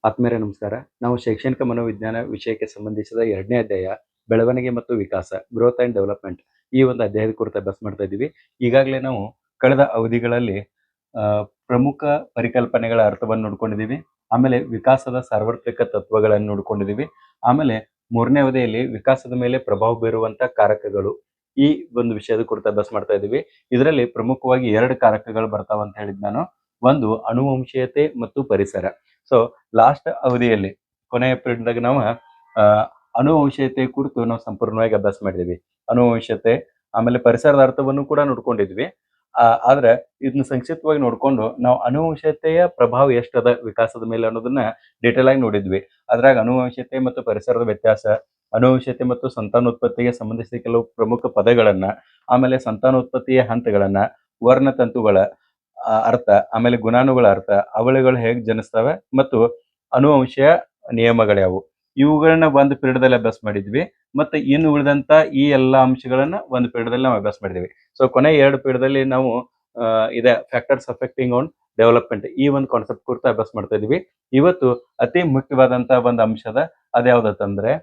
ಆತ್ಮೀಯರೇ ನಮಸ್ಕಾರ. ನಾವು ಶೈಕ್ಷಣಿಕ ಮನೋವಿಜ್ಞಾನ ವಿಷಯಕ್ಕೆ ಸಂಬಂಧಿಸಿದ 2ನೇ ಅಧ್ಯಾಯ ಬೆಳವಣಿಗೆ ಮತ್ತು ವಿಕಾಸ ಗ್ರೋತ್ ಆ್ಯಂಡ್ ಡೆವಲಪ್ಮೆಂಟ್ ಈ ಒಂದು ಅಧ್ಯಾಯದ ಕುರಿತು ಅಭ್ಯಾಸ ಮಾಡ್ತಾ ಇದ್ದೀವಿ. ಈಗಾಗಲೇ ನಾವು ಕಳೆದ ಅವಧಿಗಳಲ್ಲಿ ಪ್ರಮುಖ ಪರಿಕಲ್ಪನೆಗಳ ಅರ್ಥವನ್ನು ನೋಡ್ಕೊಂಡಿದ್ದೀವಿ. ಆಮೇಲೆ ವಿಕಾಸದ ಸಾರ್ವತ್ರಿಕ ತತ್ವಗಳನ್ನು ನೋಡ್ಕೊಂಡಿದ್ದೀವಿ. ಆಮೇಲೆ 3ನೇ ಅವಧಿಯಲ್ಲಿ ವಿಕಾಸದ ಮೇಲೆ ಪ್ರಭಾವ ಬೀರುವಂತ ಕಾರಕಗಳು ಈ ಒಂದು ವಿಷಯದ ಕುರಿತು ಅಭ್ಯಾಸ ಮಾಡ್ತಾ ಇದ್ದೀವಿ. ಇದರಲ್ಲಿ ಪ್ರಮುಖವಾಗಿ 2 ಕಾರಕಗಳು ಬರ್ತಾವ ಅಂತ ಹೇಳಿದ್ ನಾನು. ಒಂದು ಅನುವಂಶೀಯತೆ ಮತ್ತು ಪರಿಸರ. ಸೊ ಲಾಸ್ಟ್ ಅವಧಿಯಲ್ಲಿ ಕೊನೆಯ ಪೀರಿಯಡ್ದಾಗ ನಾವು ಅನುವಂಶೀಯತೆ ಕುರಿತು ನಾವು ಸಂಪೂರ್ಣವಾಗಿ ಅಭ್ಯಾಸ ಮಾಡಿದ್ವಿ. ಅನುವಂಶೀಯತೆ ಆಮೇಲೆ ಪರಿಸರದ ಅರ್ಥವನ್ನು ಕೂಡ ನೋಡ್ಕೊಂಡಿದ್ವಿ. ಆದ್ರೆ ಇದನ್ನ ಸಂಕ್ಷಿಪ್ತವಾಗಿ ನೋಡ್ಕೊಂಡು ನಾವು ಅನುವಂಶೀಯತೆಯ ಪ್ರಭಾವ ಎಷ್ಟದ ವಿಕಾಸದ ಮೇಲೆ ಅನ್ನೋದನ್ನ ಡೀಟೇಲ್ ಆಗಿ ನೋಡಿದ್ವಿ. ಅದ್ರಾಗ ಅನುವಂಶೀಯತೆ ಮತ್ತು ಪರಿಸರದ ವ್ಯತ್ಯಾಸ, ಅನುವಂಶೀಯತೆ ಮತ್ತು ಸಂತಾನೋತ್ಪತ್ತಿಗೆ ಸಂಬಂಧಿಸಿದ ಕೆಲವು ಪ್ರಮುಖ ಪದಗಳನ್ನ, ಆಮೇಲೆ ಸಂತಾನೋತ್ಪತ್ತಿಯ ಹಂತಗಳನ್ನ, ವರ್ಣತಂತುಗಳ ಅರ್ಥ, ಆಮೇಲೆ ಗುಣಾಣುಗಳ ಅರ್ಥ, ಅವಳಿಗಳು ಹೇಗೆ ಜನಿಸ್ತವೆ ಮತ್ತು ಅನುವಂಶೀಯ ನಿಯಮಗಳ್ಯಾವು ಇವುಗಳನ್ನ ಒಂದು ಪೀರಿಯಡ್ದಲ್ಲಿ ಅಭ್ಯಾಸ ಮಾಡಿದ್ವಿ. ಮತ್ತೆ ಇನ್ನು ಉಳಿದಂತ ಈ ಎಲ್ಲಾ ಅಂಶಗಳನ್ನ ಒಂದು ಪೀರಿಯಡ್ದಲ್ಲಿ ನಾವು ಅಭ್ಯಾಸ ಮಾಡಿದ್ವಿ. ಸೊ ಕೊನೆ 2 ಪೀರಿಯಡ್ದಲ್ಲಿ ನಾವು ಇದೆ ಫ್ಯಾಕ್ಟರ್ಸ್ ಅಫೆಕ್ಟಿಂಗ್ ಆನ್ ಡೆವಲಪ್ಮೆಂಟ್ ಈ ಒಂದು ಕಾನ್ಸೆಪ್ಟ್ ಕುರಿತು ಅಭ್ಯಾಸ ಮಾಡ್ತಾ ಇದೀವಿ. ಇವತ್ತು ಅತಿ ಮುಖ್ಯವಾದಂತ ಒಂದು ಅಂಶದ ಅದ್ಯಾವ್ದಂದ್ರೆ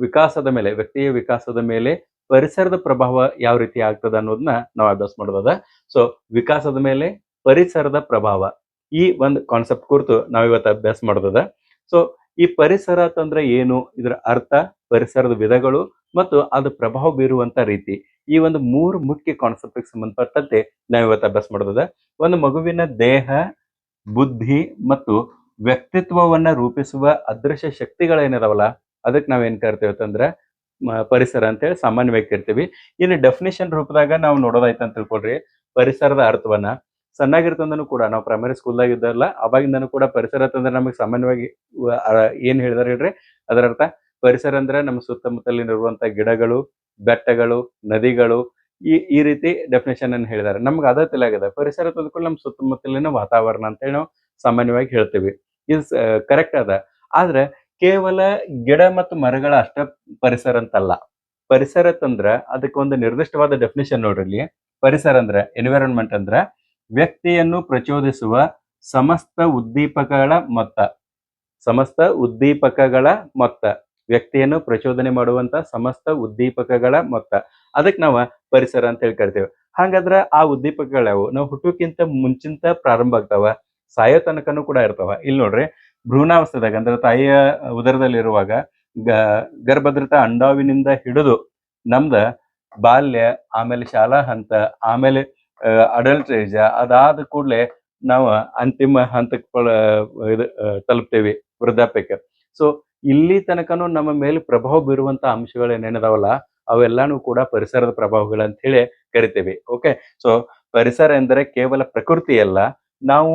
ವಿಕಾಸದ ಮೇಲೆ, ವ್ಯಕ್ತಿಯ ವಿಕಾಸದ ಮೇಲೆ ಪರಿಸರದ ಪ್ರಭಾವ ಯಾವ ರೀತಿ ಆಗ್ತದ ಅನ್ನೋದನ್ನ ನಾವು ಅಭ್ಯಾಸ ಮಾಡೋದದ. ಸೊ ವಿಕಾಸದ ಮೇಲೆ ಪರಿಸರದ ಪ್ರಭಾವ ಈ ಒಂದು ಕಾನ್ಸೆಪ್ಟ್ ಕುರಿತು ನಾವು ಇವತ್ತು ಅಭ್ಯಾಸ ಮಾಡೋದದ. ಸೊ ಈ ಪರಿಸರ ಅಂತಂದ್ರೆ ಏನು, ಇದರ ಅರ್ಥ, ಪರಿಸರದ ವಿಧಗಳು ಮತ್ತು ಅದು ಪ್ರಭಾವ ಬೀರುವಂತ ರೀತಿ, ಈ ಒಂದು 3 ಮುಖ್ಯ ಕಾನ್ಸೆಪ್ಟ್ ಸಂಬಂಧಪಟ್ಟಂತೆ ನಾವು ಇವತ್ತು ಅಭ್ಯಾಸ ಮಾಡೋದದ. ಒಂದು ಮಗುವಿನ ದೇಹ, ಬುದ್ಧಿ ಮತ್ತು ವ್ಯಕ್ತಿತ್ವವನ್ನ ರೂಪಿಸುವ ಅದೃಶ್ಯ ಶಕ್ತಿಗಳೇನಿದಾವಲ್ಲ ಅದಕ್ಕೆ ನಾವೇನ್ ಕರಿತೇವೆ ಅಂತಂದ್ರೆ ಪರಿಸರ ಅಂತೇಳಿ ಸಾಮಾನ್ಯವಾಗಿ ಕರಿತೀವಿ. ಇನ್ನು ಡೆಫಿನೇಷನ್ ರೂಪದಾಗ ನಾವು ನೋಡೋದಾಯ್ತು ಅಂತ ತಿಳ್ಕೊಳ್ರಿ. ಪರಿಸರದ ಅರ್ಥವನ್ನ ಸಣ್ಣಾಗಿರ್ತಂದನು ಕೂಡ ನಾವು ಪ್ರೈಮರಿ ಸ್ಕೂಲ್ದಾಗ ಇದ್ದಲ್ಲ ಅವಾಗಿಂದನೂ ಕೂಡ ಪರಿಸರ ಅಂತಂದ್ರೆ ನಮಗೆ ಸಾಮಾನ್ಯವಾಗಿ ಏನ್ ಹೇಳಿದಾರೆ ಹೇಳ್ರಿ, ಅದರ ಅರ್ಥ ಪರಿಸರ ಅಂದ್ರೆ ನಮ್ಮ ಸುತ್ತಮುತ್ತಲಿರುವಂತ ಗಿಡಗಳು, ಬೆಟ್ಟಗಳು, ನದಿಗಳು ಈ ರೀತಿ ಡೆಫಿನೇಷನ್ ಅನ್ನು ಹೇಳಿದ್ದಾರೆ. ನಮ್ಗೆ ಅದ ತಿಳಿಯಾಗಿದೆ. ಪರಿಸರ ತಂದ್ಕೊಂಡು ನಮ್ಮ ಸುತ್ತಮುತ್ತಲಿನ ವಾತಾವರಣ ಅಂತೇಳಿ ನಾವು ಸಾಮಾನ್ಯವಾಗಿ ಹೇಳ್ತೀವಿ. ಇದು ಕರೆಕ್ಟ್ ಅದ. ಆದ್ರೆ ಕೇವಲ ಗಿಡ ಮತ್ತು ಮರಗಳ ಅಷ್ಟ ಪರಿಸರ ಅಂತಲ್ಲ. ಪರಿಸರ ಅಂತಂದ್ರ ಅದಕ್ಕೆ ಒಂದು ನಿರ್ದಿಷ್ಟವಾದ ಡೆಫಿನೇಷನ್ ನೋಡ್ರಿ ಇಲ್ಲಿ. ಪರಿಸರ ಅಂದ್ರೆ ಎನ್ವಿರಾನ್ಮೆಂಟ್ ಅಂದ್ರೆ ವ್ಯಕ್ತಿಯನ್ನು ಪ್ರಚೋದಿಸುವ ಸಮಸ್ತ ಉದ್ದೀಪಕಗಳ ಮೊತ್ತ. ಸಮಸ್ತ ಉದ್ದೀಪಕಗಳ ಮೊತ್ತ, ವ್ಯಕ್ತಿಯನ್ನು ಪ್ರಚೋದನೆ ಮಾಡುವಂತ ಸಮಸ್ತ ಉದ್ದೀಪಕಗಳ ಮೊತ್ತ, ಅದಕ್ಕೆ ನಾವು ಪರಿಸರ ಅಂತ ಹೇಳಿ ಕರಿತೇವೆ. ಹಾಗಾದ್ರ ಆ ಉದ್ದೀಪಕಗಳಾವು ನಾವು ಹುಟ್ಟೋಕ್ಕಿಂತ ಮುಂಚಿಂತ ಪ್ರಾರಂಭ ಆಗ್ತಾವ, ಸಾಯೋ ತನಕನೂ ಕೂಡ ಇರ್ತಾವ. ಇಲ್ಲಿ ನೋಡ್ರಿ, ಭ್ರೂಣಾವಸ್ಥೆದಾಗ ಅಂದ್ರೆ ತಾಯಿಯ ಉದರದಲ್ಲಿರುವಾಗ ಗರ್ಭಧೃತ ಅಂಡಾವಿನಿಂದ ಹಿಡಿದು ನಮ್ದ ಬಾಲ್ಯ, ಆಮೇಲೆ ಶಾಲಾ ಹಂತ, ಆಮೇಲೆ ಅಡಲ್ಟ್ ಏಜ್, ಅದಾದ ಕೂಡಲೇ ನಾವು ಅಂತಿಮ ಹಂತಕ್ಕೆ ತಲುಪ್ತೇವಿ, ವೃದ್ಧಾಪ್ಯಕ್ಕೆ. ಸೊ ಇಲ್ಲಿ ತನಕನೂ ನಮ್ಮ ಮೇಲೆ ಪ್ರಭಾವ ಬೀರುವಂತ ಅಂಶಗಳು ಏನೇನದಾವಲ್ಲ ಅವೆಲ್ಲಾನು ಕೂಡ ಪರಿಸರದ ಪ್ರಭಾವಗಳಂತ ಹೇಳಿ ಕರಿತೇವೆ. ಓಕೆ, ಸೊ ಪರಿಸರ ಎಂದರೆ ಕೇವಲ ಪ್ರಕೃತಿ ಅಲ್ಲ, ನಾವು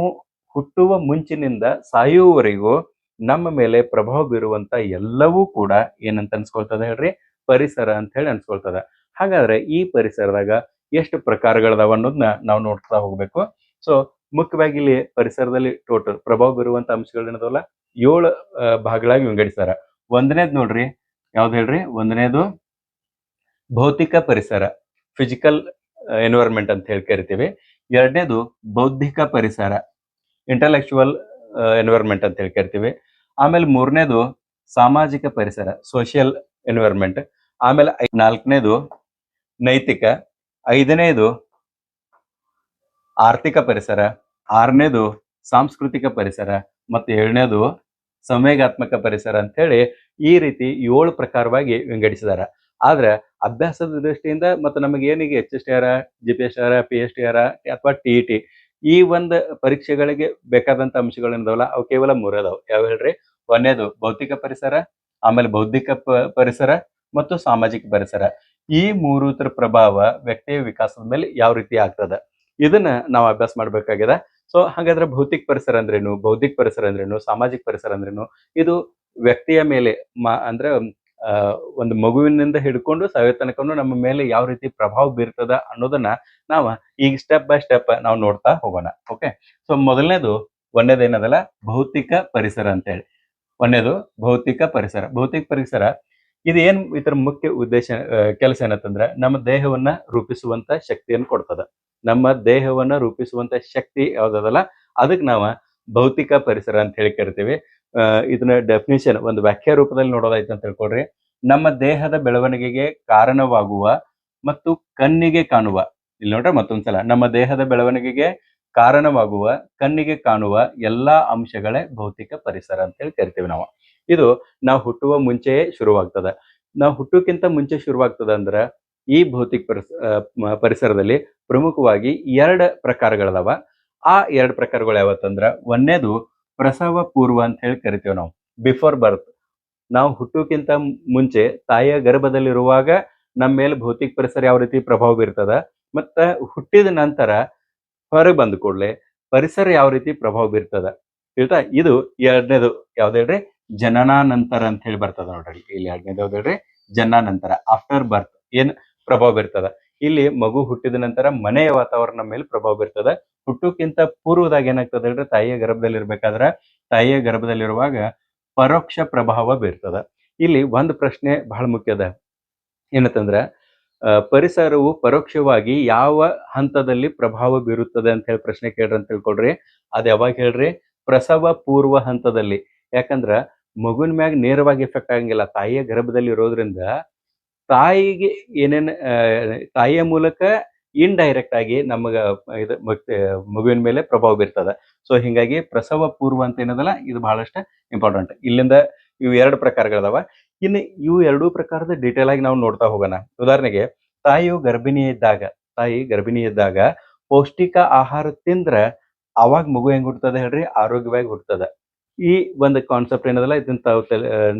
ಹುಟ್ಟುವ ಮುಂಚಿನಿಂದ ಸಾಯುವವರೆಗೂ ನಮ್ಮ ಮೇಲೆ ಪ್ರಭಾವ ಬೀರುವಂತ ಎಲ್ಲವೂ ಕೂಡ ಏನಂತ ಅನ್ಸ್ಕೊಳ್ತದ ಹೇಳ್ರಿ, ಪರಿಸರ ಅಂತ ಹೇಳಿ ಅನ್ಸ್ಕೊಳ್ತದ. ಹಾಗಾದ್ರೆ ಈ ಪರಿಸರದಾಗ ಎಷ್ಟು ಪ್ರಕಾರಗಳದಾವ ಅನ್ನೋದನ್ನ ನಾವು ನೋಡ್ತಾ ಹೋಗ್ಬೇಕು. ಸೊ ಮುಖ್ಯವಾಗಿ ಇಲ್ಲಿ ಪರಿಸರದಲ್ಲಿ ಟೋಟಲ್ ಪ್ರಭಾವ ಬೀರುವಂತ ಅಂಶಗಳೇನದವಲ್ಲ 7 ಭಾಗಗಳಾಗಿ ವಿಂಗಡಿಸ್ತಾರ. ಒಂದನೇದ್ ನೋಡ್ರಿ, ಯಾವ್ದು ಹೇಳ್ರಿ, ಒಂದನೇದು ಭೌತಿಕ ಪರಿಸರ, ಫಿಸಿಕಲ್ ಎನ್ವೈರನ್ಮೆಂಟ್ ಅಂತ ಹೇಳಿ ಕರಿತೀವಿ. ಎರಡನೇದು ಬೌದ್ಧಿಕ ಪರಿಸರ, ಇಂಟೆಲೆಕ್ಚುವಲ್ ಎನ್ವೈರನ್ಮೆಂಟ್ ಅಂತ ಹೇಳಿ ಕರಿತೀವಿ. ಆಮೇಲೆ 3ನೇದು ಸಾಮಾಜಿಕ ಪರಿಸರ, ಸೋಷಿಯಲ್ ಎನ್ವೈರನ್ಮೆಂಟ್. ಆಮೇಲೆ 4ನೇದು ನೈತಿಕ, 5ನೇದು ಆರ್ಥಿಕ ಪರಿಸರ, 6ನೇದು ಸಾಂಸ್ಕೃತಿಕ ಪರಿಸರ ಮತ್ತು 7ನೇದು ಸಂವೇಗಾತ್ಮಕ ಪರಿಸರ ಅಂತ ಹೇಳಿ ಈ ರೀತಿ 7 ಪ್ರಕಾರವಾಗಿ ವಿಂಗಡಿಸಿದಾರ. ಆದ್ರೆ ಅಭ್ಯಾಸದ ದೃಷ್ಟಿಯಿಂದ ಮತ್ತು ನಮಗೆ ಏನಿಗೆ HSTR, GPSR, PSTR ಅಥವಾ TET ಈ ಒಂದು ಪರೀಕ್ಷೆಗಳಿಗೆ ಬೇಕಾದಂತ ಅಂಶಗಳೇನದಾವಲ್ಲ ಅವು ಕೇವಲ 3 ಅದಾವ. ಯಾವ ಹೇಳ್ರಿ, ಒಂದನೇದು ಭೌತಿಕ ಪರಿಸರ, ಆಮೇಲೆ ಬೌದ್ಧಿಕ ಪರಿಸರ ಮತ್ತು ಸಾಮಾಜಿಕ ಪರಿಸರ. ಈ 3 ಪ್ರಭಾವ ವ್ಯಕ್ತಿಯ ವಿಕಾಸದ ಮೇಲೆ ಯಾವ ರೀತಿ ಆಗ್ತದ ಇದನ್ನ ನಾವು ಅಭ್ಯಾಸ ಮಾಡ್ಬೇಕಾಗಿದೆ. ಸೊ ಹಾಗಾದ್ರೆ ಭೌತಿಕ ಪರಿಸರ ಅಂದ್ರೇನು, ಬೌದ್ಧಿಕ ಪರಿಸರ ಅಂದ್ರೇನು, ಸಾಮಾಜಿಕ ಪರಿಸರ ಅಂದ್ರೇನು, ಇದು ವ್ಯಕ್ತಿಯ ಮೇಲೆ ಅಂದ್ರೆ ಒಂದು ಮಗುವಿನಿಂದ ಹಿಡ್ಕೊಂಡು ಸಾಯೋ ತನಕನು ನಮ್ಮ ಮೇಲೆ ಯಾವ ರೀತಿ ಪ್ರಭಾವ ಬೀರ್ತದ ಅನ್ನೋದನ್ನ ನಾವು ಈಗ ಸ್ಟೆಪ್ ಬೈ ಸ್ಟೆಪ್ ನಾವು ನೋಡ್ತಾ ಹೋಗೋಣ. ಓಕೆ, ಸೊ ಒಂದೇದು ಏನದಲ್ಲ ಭೌತಿಕ ಪರಿಸರ ಅಂತ ಹೇಳಿ. ಒಂದೇದು ಭೌತಿಕ ಪರಿಸರ. ಭೌತಿಕ ಪರಿಸರ ಇದು ಏನ್ ಇದರ ಮುಖ್ಯ ಉದ್ದೇಶ ಕೆಲಸ ಏನಂತಂದ್ರೆ ನಮ್ಮ ದೇಹವನ್ನ ರೂಪಿಸುವಂತ ಶಕ್ತಿಯನ್ನು ಕೊಡ್ತದ. ನಮ್ಮ ದೇಹವನ್ನ ರೂಪಿಸುವಂತ ಶಕ್ತಿ ಯಾವ್ದದಲ್ಲ ಅದಕ್ಕೆ ನಾವು ಭೌತಿಕ ಪರಿಸರ ಅಂತ ಹೇಳಿ ಕರಿತೀವಿ. ಇದನ್ನ ಡೆಫಿನಿಷನ್ ಒಂದು ವ್ಯಾಖ್ಯಾ ರೂಪದಲ್ಲಿ ನೋಡೋದಾಯ್ತು ಅಂತ ತಿಳ್ಕೊಳ್ರಿ. ನಮ್ಮ ದೇಹದ ಬೆಳವಣಿಗೆಗೆ ಕಾರಣವಾಗುವ ಮತ್ತು ಕಣ್ಣಿಗೆ ಕಾಣುವ, ಇಲ್ಲಿ ನೋಡ್ರೆ ಮತ್ತೊಂದ್ಸಲ, ನಮ್ಮ ದೇಹದ ಬೆಳವಣಿಗೆಗೆ ಕಾರಣವಾಗುವ ಕಣ್ಣಿಗೆ ಕಾಣುವ ಎಲ್ಲಾ ಅಂಶಗಳೇ ಭೌತಿಕ ಪರಿಸರ ಅಂತ ಹೇಳಿ ಕರಿತೀವಿ ನಾವು. ಇದು ನಾವು ಹುಟ್ಟುವ ಮುಂಚೆಯೇ ಶುರುವಾಗ್ತದೆ. ನಾವು ಹುಟ್ಟೋಕ್ಕಿಂತ ಮುಂಚೆ ಶುರುವಾಗ್ತದೆ ಅಂದ್ರೆ ಈ ಭೌತಿಕ ಪರಿಸರದಲ್ಲಿ ಪ್ರಮುಖವಾಗಿ 2 ಪ್ರಕಾರಗಳದಾವ. ಆ 2 ಪ್ರಕಾರಗಳು ಯಾವತ್ತಂದ್ರ, ಒಂದನೇದು ಪ್ರಸವ ಪೂರ್ವ ಅಂತ ಹೇಳಿ ಕರಿತೀವಿ ನಾವು, ಬಿಫೋರ್ ಬರ್ತ್. ನಾವು ಹುಟ್ಟೋಕ್ಕಿಂತ ಮುಂಚೆ ತಾಯಿಯ ಗರ್ಭದಲ್ಲಿರುವಾಗ ನಮ್ಮ ಮೇಲೆ ಭೌತಿಕ ಪರಿಸರ ಯಾವ ರೀತಿ ಪ್ರಭಾವ ಬೀರ್ತದ, ಮತ್ತ ಹುಟ್ಟಿದ ನಂತರ ಹೊರಗೆ ಬಂದ ಕೂಡಲೇ ಪರಿಸರ ಯಾವ ರೀತಿ ಪ್ರಭಾವ ಬೀರ್ತದ ಹೇಳ್ತಾ. ಇದು 2ನೇದು ಯಾವ್ದು ಹೇಳ್ರಿ, ಜನನಾನಂತರ ಅಂತ ಹೇಳಿ ಬರ್ತದ ನೋಡ್ರಿ. ಇಲ್ಲಿ 2ನೇದು ಯಾವ್ದು ಹೇಳ್ರಿ, ಜನನಾನಂತರ, ಆಫ್ಟರ್ ಬರ್ತ್ ಏನ್ ಪ್ರಭಾವ ಬೀರ್ತದ. ಇಲ್ಲಿ ಮಗು ಹುಟ್ಟಿದ ನಂತರ ಮನೆಯ ವಾತಾವರಣ ಮೇಲೆ ಪ್ರಭಾವ ಬೀರ್ತದ. ಹುಟ್ಟೋಕ್ಕಿಂತ ಪೂರ್ವದಾಗ ಏನಾಗ್ತದೆ ಹೇಳ್ರಿ, ತಾಯಿಯ ಗರ್ಭದಲ್ಲಿ ಇರ್ಬೇಕಾದ್ರ, ತಾಯಿಯ ಗರ್ಭದಲ್ಲಿರುವಾಗ ಪರೋಕ್ಷ ಪ್ರಭಾವ ಬೀರ್ತದ. ಇಲ್ಲಿ ಒಂದು ಪ್ರಶ್ನೆ ಬಹಳ ಮುಖ್ಯದ, ಏನಂತಂದ್ರ ಪರಿಸರವು ಪರೋಕ್ಷವಾಗಿ ಯಾವ ಹಂತದಲ್ಲಿ ಪ್ರಭಾವ ಬೀರುತ್ತದೆ ಅಂತ ಹೇಳಿ ಪ್ರಶ್ನೆ ಕೇಳ್ರಿ ಅಂತ ತಿಳ್ಕೊಳ್ರಿ. ಅದ್ ಯಾವಾಗ ಹೇಳ್ರಿ, ಪ್ರಸವ ಪೂರ್ವ ಹಂತದಲ್ಲಿ. ಯಾಕಂದ್ರ ಮಗುವಿನ ಮ್ಯಾಗ ನೇರವಾಗಿ ಎಫೆಕ್ಟ್ ಆಗಂಗಿಲ್ಲ, ತಾಯಿಯ ಗರ್ಭದಲ್ಲಿ ಇರೋದ್ರಿಂದ ತಾಯಿಗೆ ಏನೇನ್ ತಾಯಿಯ ಮೂಲಕ ಇಂಡೈರೆಕ್ಟ್ ಆಗಿ ನಮಗ ಇದು ಮಗುವಿನ ಮೇಲೆ ಪ್ರಭಾವ ಬೀರ್ತದ. ಸೊ ಹಿಂಗಾಗಿ ಪ್ರಸವ ಪೂರ್ವ ಅಂತ ಏನದಲ್ಲ, ಇದು ಬಹಳಷ್ಟು ಇಂಪಾರ್ಟೆಂಟ್. ಇಲ್ಲಿಂದ ಇವು 2 ಪ್ರಕಾರಗಳದಾವ. ಇನ್ನು ಇವು 2 ಪ್ರಕಾರದ ಡೀಟೇಲ್ ಆಗಿ ನಾವು ನೋಡ್ತಾ ಹೋಗೋಣ. ಉದಾಹರಣೆಗೆ, ತಾಯಿ ಗರ್ಭಿಣಿ ಇದ್ದಾಗ ಪೌಷ್ಟಿಕ ಆಹಾರ ತಿಂದ್ರ ಅವಾಗ ಮಗು ಹೆಂಗ್ ಹುಟ್ಟುತ್ತದೆ ಹೇಳ್ರಿ, ಆರೋಗ್ಯವಾಗಿ ಹುಟ್ಟುತ್ತದೆ. ಈ ಒಂದು ಕಾನ್ಸೆಪ್ಟ್ ಏನದಲ್ಲ, ಇದನ್ನ ತಾವು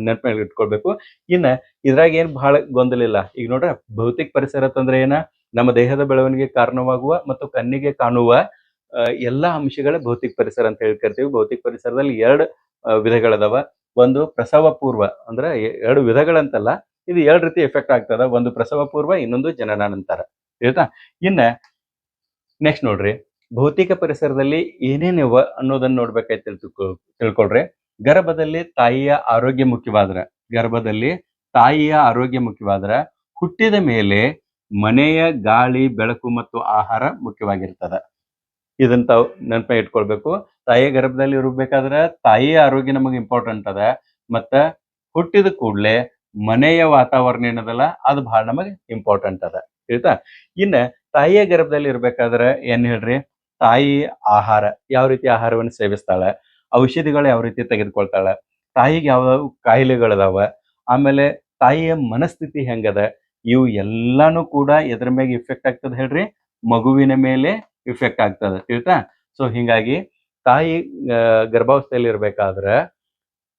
ನೆನಪಿನಲ್ಲಿ ಇಟ್ಕೊಳ್ಬೇಕು. ಇನ್ನ ಇದ್ರಾಗ ಏನ್ ಬಹಳ ಗೊಂದಲ ಇಲ್ಲ. ಈಗ ನೋಡ್ರ, ಭೌತಿಕ ಪರಿಸರ ಅಂತಂದ್ರೆ ಏನ, ನಮ್ಮ ದೇಹದ ಬೆಳವಣಿಗೆ ಕಾರಣವಾಗುವ ಮತ್ತು ಕಣ್ಣಿಗೆ ಕಾಣುವ ಎಲ್ಲಾ ಅಂಶಗಳೇ ಭೌತಿಕ ಪರಿಸರ ಅಂತ ಹೇಳಿ ಕರಿತೀವಿ. ಭೌತಿಕ ಪರಿಸರದಲ್ಲಿ 2 ವಿಧಗಳದಾವ. ಒಂದು ಪ್ರಸವ ಪೂರ್ವ, ಅಂದ್ರೆ 2 ವಿಧಗಳಂತಲ್ಲ, ಇದು 2 ರೀತಿ ಎಫೆಕ್ಟ್ ಆಗ್ತದ. ಒಂದು ಪ್ರಸವ ಪೂರ್ವ, ಇನ್ನೊಂದು ಜನನಾನಂತರ ಹೇಳ್ತಾ. ಇನ್ನ ನೆಕ್ಸ್ಟ್ ನೋಡ್ರಿ, ಭೌತಿಕ ಪರಿಸರದಲ್ಲಿ ಏನೇನಿವ ಅನ್ನೋದನ್ನ ನೋಡ್ಬೇಕಾಯ್ತು ತಿಳ್ಕೊಳ್ರಿ. ಗರ್ಭದಲ್ಲಿ ತಾಯಿಯ ಆರೋಗ್ಯ ಮುಖ್ಯವಾದ್ರ ಹುಟ್ಟಿದ ಮೇಲೆ ಮನೆಯ ಗಾಳಿ, ಬೆಳಕು ಮತ್ತು ಆಹಾರ ಮುಖ್ಯವಾಗಿರ್ತದ. ಇದನ್ನ ತಾವು ನೆನಪ ಇಟ್ಕೊಳ್ಬೇಕು. ತಾಯಿಯ ಗರ್ಭದಲ್ಲಿ ಇರಬೇಕಾದ್ರ ತಾಯಿಯ ಆರೋಗ್ಯ ನಮಗೆ ಇಂಪಾರ್ಟೆಂಟ್ ಅದ. ಮತ್ತ ಹುಟ್ಟಿದ ಕೂಡ್ಲೆ ಮನೆಯ ವಾತಾವರಣ ಏನದಲ್ಲ, ಅದು ಬಹಳ ನಮಗೆ ಇಂಪಾರ್ಟೆಂಟ್ ಅದ ಹೇಳ್ತಾ. ಇನ್ನ ತಾಯಿಯ ಗರ್ಭದಲ್ಲಿ ಇರ್ಬೇಕಾದ್ರ ಏನ್ ಹೇಳ್ರಿ, ತಾಯಿ ಆಹಾರ ಯಾವ ರೀತಿ ಆಹಾರವನ್ನು ಸೇವಿಸ್ತಾಳ, ಔಷಧಿಗಳು ಯಾವ ರೀತಿ ತೆಗೆದುಕೊಳ್ತಾಳ, ತಾಯಿಗೆ ಯಾವ ಕಾಯಿಲೆಗಳದಾವ, ಆಮೇಲೆ ತಾಯಿಯ ಮನಸ್ಥಿತಿ ಹೆಂಗದ, ಇವು ಎಲ್ಲಾನು ಕೂಡ ಎದ್ರ ಮೇಲೆ ಇಫೆಕ್ಟ್ ಆಗ್ತದ ಹೇಳ್ರಿ, ಮಗುವಿನ ಮೇಲೆ ಇಫೆಕ್ಟ್ ಆಗ್ತದ ಹೇಳ್ತಾ. ಸೊ ಹಿಂಗಾಗಿ ತಾಯಿ ಗರ್ಭಾವಸ್ಥೆಯಲ್ಲಿ ಇರ್ಬೇಕಾದ್ರ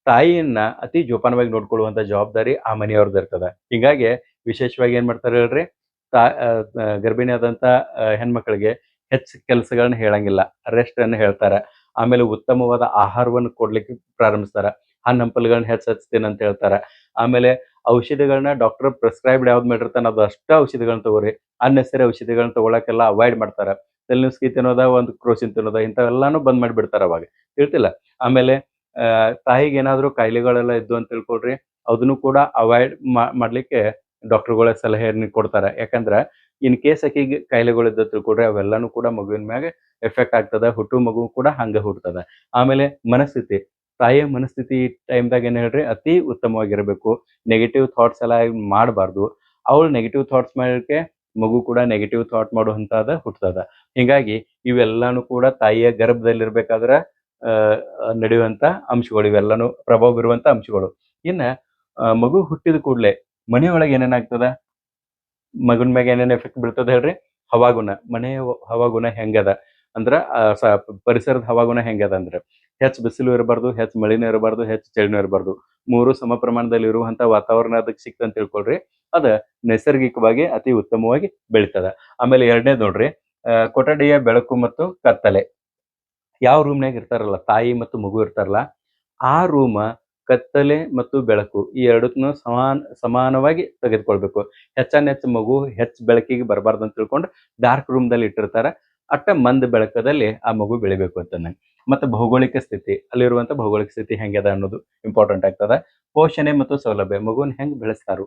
ತಾಯಿಯನ್ನ ಅತಿ ಜೋಪಾನವಾಗಿ ನೋಡ್ಕೊಳ್ಳುವಂತ ಜವಾಬ್ದಾರಿ ಆ ಮನೆಯವ್ರದ್ದು ಇರ್ತದ. ಹಿಂಗಾಗಿ ವಿಶೇಷವಾಗಿ ಏನ್ ಮಾಡ್ತಾರೆ ಹೇಳ್ರಿ, ಗರ್ಭಿಣಿ ಆದಂತ ಹೆಣ್ಮಕ್ಳಿಗೆ ಹೆಚ್ಚು ಕೆಲಸಗಳನ್ನ ಹೇಳಂಗಿಲ್ಲ, ರೆಸ್ಟ್ ಅನ್ನು ಹೇಳ್ತಾರ. ಆಮೇಲೆ ಉತ್ತಮವಾದ ಆಹಾರವನ್ನು ಕೊಡ್ಲಿಕ್ಕೆ ಪ್ರಾರಂಭಿಸ್ತಾರ. ಹಣ್ಣು ಹಂಪಲುಗಳನ್ನ ಹಚ್ತೀನಿ ಅಂತ ಹೇಳ್ತಾರ. ಆಮೇಲೆ ಔಷಧಿಗಳನ್ನ ಡಾಕ್ಟರ್ ಪ್ರಿಸ್ಕ್ರೈಬ್ಡ್ ಯಾವ್ದು ಮಾಡಿರ್ತಾನ ಅದು ಅಷ್ಟ ಔಷಧಿಗಳನ್ನ ತಗೋರಿ. ಅನ್ನೆಸರಿ ಔಷಧಿಗಳನ್ನ ತಗೊಳಕ್ಕೆಲ್ಲ ಅವಾಯ್ಡ್ ಮಾಡ್ತಾರ. ತಲೆನುಸ್ಕಿ ತಿನ್ನೋದ, ಒಂದು ಕ್ರೋಸಿನ್ ತಿನ್ನೋದ, ಇಂಥವೆಲ್ಲಾನು ಬಂದ್ ಮಾಡಿಬಿಡ್ತಾರ ಅವಾಗ, ಹೇಳ್ತಿಲ್ಲ. ಆಮೇಲೆ ತಾಯಿಗೆ ಏನಾದ್ರು ಕಾಯಿಲೆಗಳೆಲ್ಲ ಇದ್ದು ಅಂತ ತಿಳ್ಕೊಳ್ರಿ, ಅದನ್ನು ಕೂಡ ಅವಾಯ್ಡ್ ಮಾಡ್ಲಿಕ್ಕೆ ಡಾಕ್ಟರ್ಗಳ ಸಲಹೆಯನ್ನು ಕೊಡ್ತಾರ. ಯಾಕಂದ್ರ ಇನ್ ಕೇಸ್ ಆಕಿಗೆ ಕಾಯಿಲೆಗಳಿದ್ದ ತಿಳ್ಕೊಳ್ರಿ, ಅವೆಲ್ಲಾನು ಕೂಡ ಮಗುವಿನ ಮ್ಯಾಗ ಎಫೆಕ್ಟ್ ಆಗ್ತದ. ಹುಟ್ಟು ಮಗು ಕೂಡ ಹಂಗ ಹುಟ್ಟುತ್ತದ. ಆಮೇಲೆ ಮನಸ್ಥಿತಿ, ತಾಯಿಯ ಮನಸ್ಥಿತಿ ಟೈಮ್ದಾಗ ಏನ್ ಹೇಳ್ರಿ, ಅತಿ ಉತ್ತಮವಾಗಿರ್ಬೇಕು. ನೆಗೆಟಿವ್ ಥಾಟ್ಸ್ ಎಲ್ಲ ಮಾಡಬಾರ್ದು. ಅವಳು ನೆಗೆಟಿವ್ ಥಾಟ್ಸ್ ಮಾಡಲಿಕ್ಕೆ ಮಗು ಕೂಡ ನೆಗೆಟಿವ್ ಥಾಟ್ ಮಾಡುವಂತಾದ ಹುಟ್ಟುತ್ತದ. ಹಿಂಗಾಗಿ ಇವೆಲ್ಲಾನು ಕೂಡ ತಾಯಿಯ ಗರ್ಭದಲ್ಲಿರ್ಬೇಕಾದ್ರ ನಡೆಯುವಂತ ಅಂಶಗಳು, ಇವೆಲ್ಲಾನು ಪ್ರಭಾವ ಬೀರುವಂತ ಅಂಶಗಳು. ಇನ್ನ ಮಗು ಹುಟ್ಟಿದ ಕೂಡಲೇ ಮನೆಯೊಳಗೆ ಏನೇನಾಗ್ತದ, ಮಗನ ಮ್ಯಾಗ ಏನೇನ್ ಎಫೆಕ್ಟ್ ಬೀಳ್ತದ ಹೇಳ್ರಿ, ಹವಾಗುಣ. ಮನೆಯ ಹವಾಗುಣ ಹೆಂಗದ ಅಂದ್ರ, ಪರಿಸರದ ಹವಾಗುಣ ಹೆಂಗದ ಅಂದ್ರೆ, ಹೆಚ್ಚು ಬಿಸಿಲು ಇರಬಾರ್ದು, ಹೆಚ್ಚು ಮಳಿನೂ ಇರಬಾರ್ದು, ಹೆಚ್ಚು ಚಳಿನೂ ಇರಬಾರ್ದು. 3 ಸಮ ಪ್ರಮಾಣದಲ್ಲಿ ಇರುವಂತ ವಾತಾವರಣ ಅದಕ್ಕೆ ಸಿಕ್ತಂತ ತಿಳ್ಕೊಳ್ರಿ, ಅದ ನೈಸರ್ಗಿಕವಾಗಿ ಅತಿ ಉತ್ತಮವಾಗಿ ಬೆಳಿತದ. ಆಮೇಲೆ 2ನೇದು ನೋಡ್ರಿ, ಕೊಠಡಿಯ ಬೆಳಕು ಮತ್ತು ಕತ್ತಲೆ. ಯಾವ ರೂಮ್ನಾಗ ಇರ್ತಾರಲ್ಲ, ತಾಯಿ ಮತ್ತು ಮಗು ಇರ್ತಾರಲ್ಲ, ಆ ರೂಮ ಕತ್ತಲೆ ಮತ್ತು ಬೆಳಕು ಈ ಎರಡಕ್ಕೂ ಸಮಾನವಾಗಿ ತೆಗೆದುಕೊಳ್ಬೇಕು. ಹೆಚ್ಚು ಮಗು ಹೆಚ್ಚು ಬೆಳಕಿಗೆ ಬರಬಾರ್ದು ಅಂತ ತಿಳ್ಕೊಂಡು ಡಾರ್ಕ್ ರೂಮ್ದಲ್ಲಿ ಇಟ್ಟಿರ್ತಾರ. ಅಟ್ಟ ಮಂದ ಬೆಳಕದಲ್ಲಿ ಆ ಮಗು ಬೆಳಿಬೇಕು ಅಂತ. ಮತ್ತೆ ಭೌಗೋಳಿಕ ಸ್ಥಿತಿ, ಅಲ್ಲಿರುವಂತ ಭೌಗೋಳಿಕ ಸ್ಥಿತಿ ಹೆಂಗದ ಅನ್ನೋದು ಇಂಪಾರ್ಟೆಂಟ್ ಆಗ್ತದ. ಪೋಷಣೆ ಮತ್ತು ಸೌಲಭ್ಯ, ಮಗುನ ಹೆಂಗ್ ಬೆಳೆಸ್ತಾರು,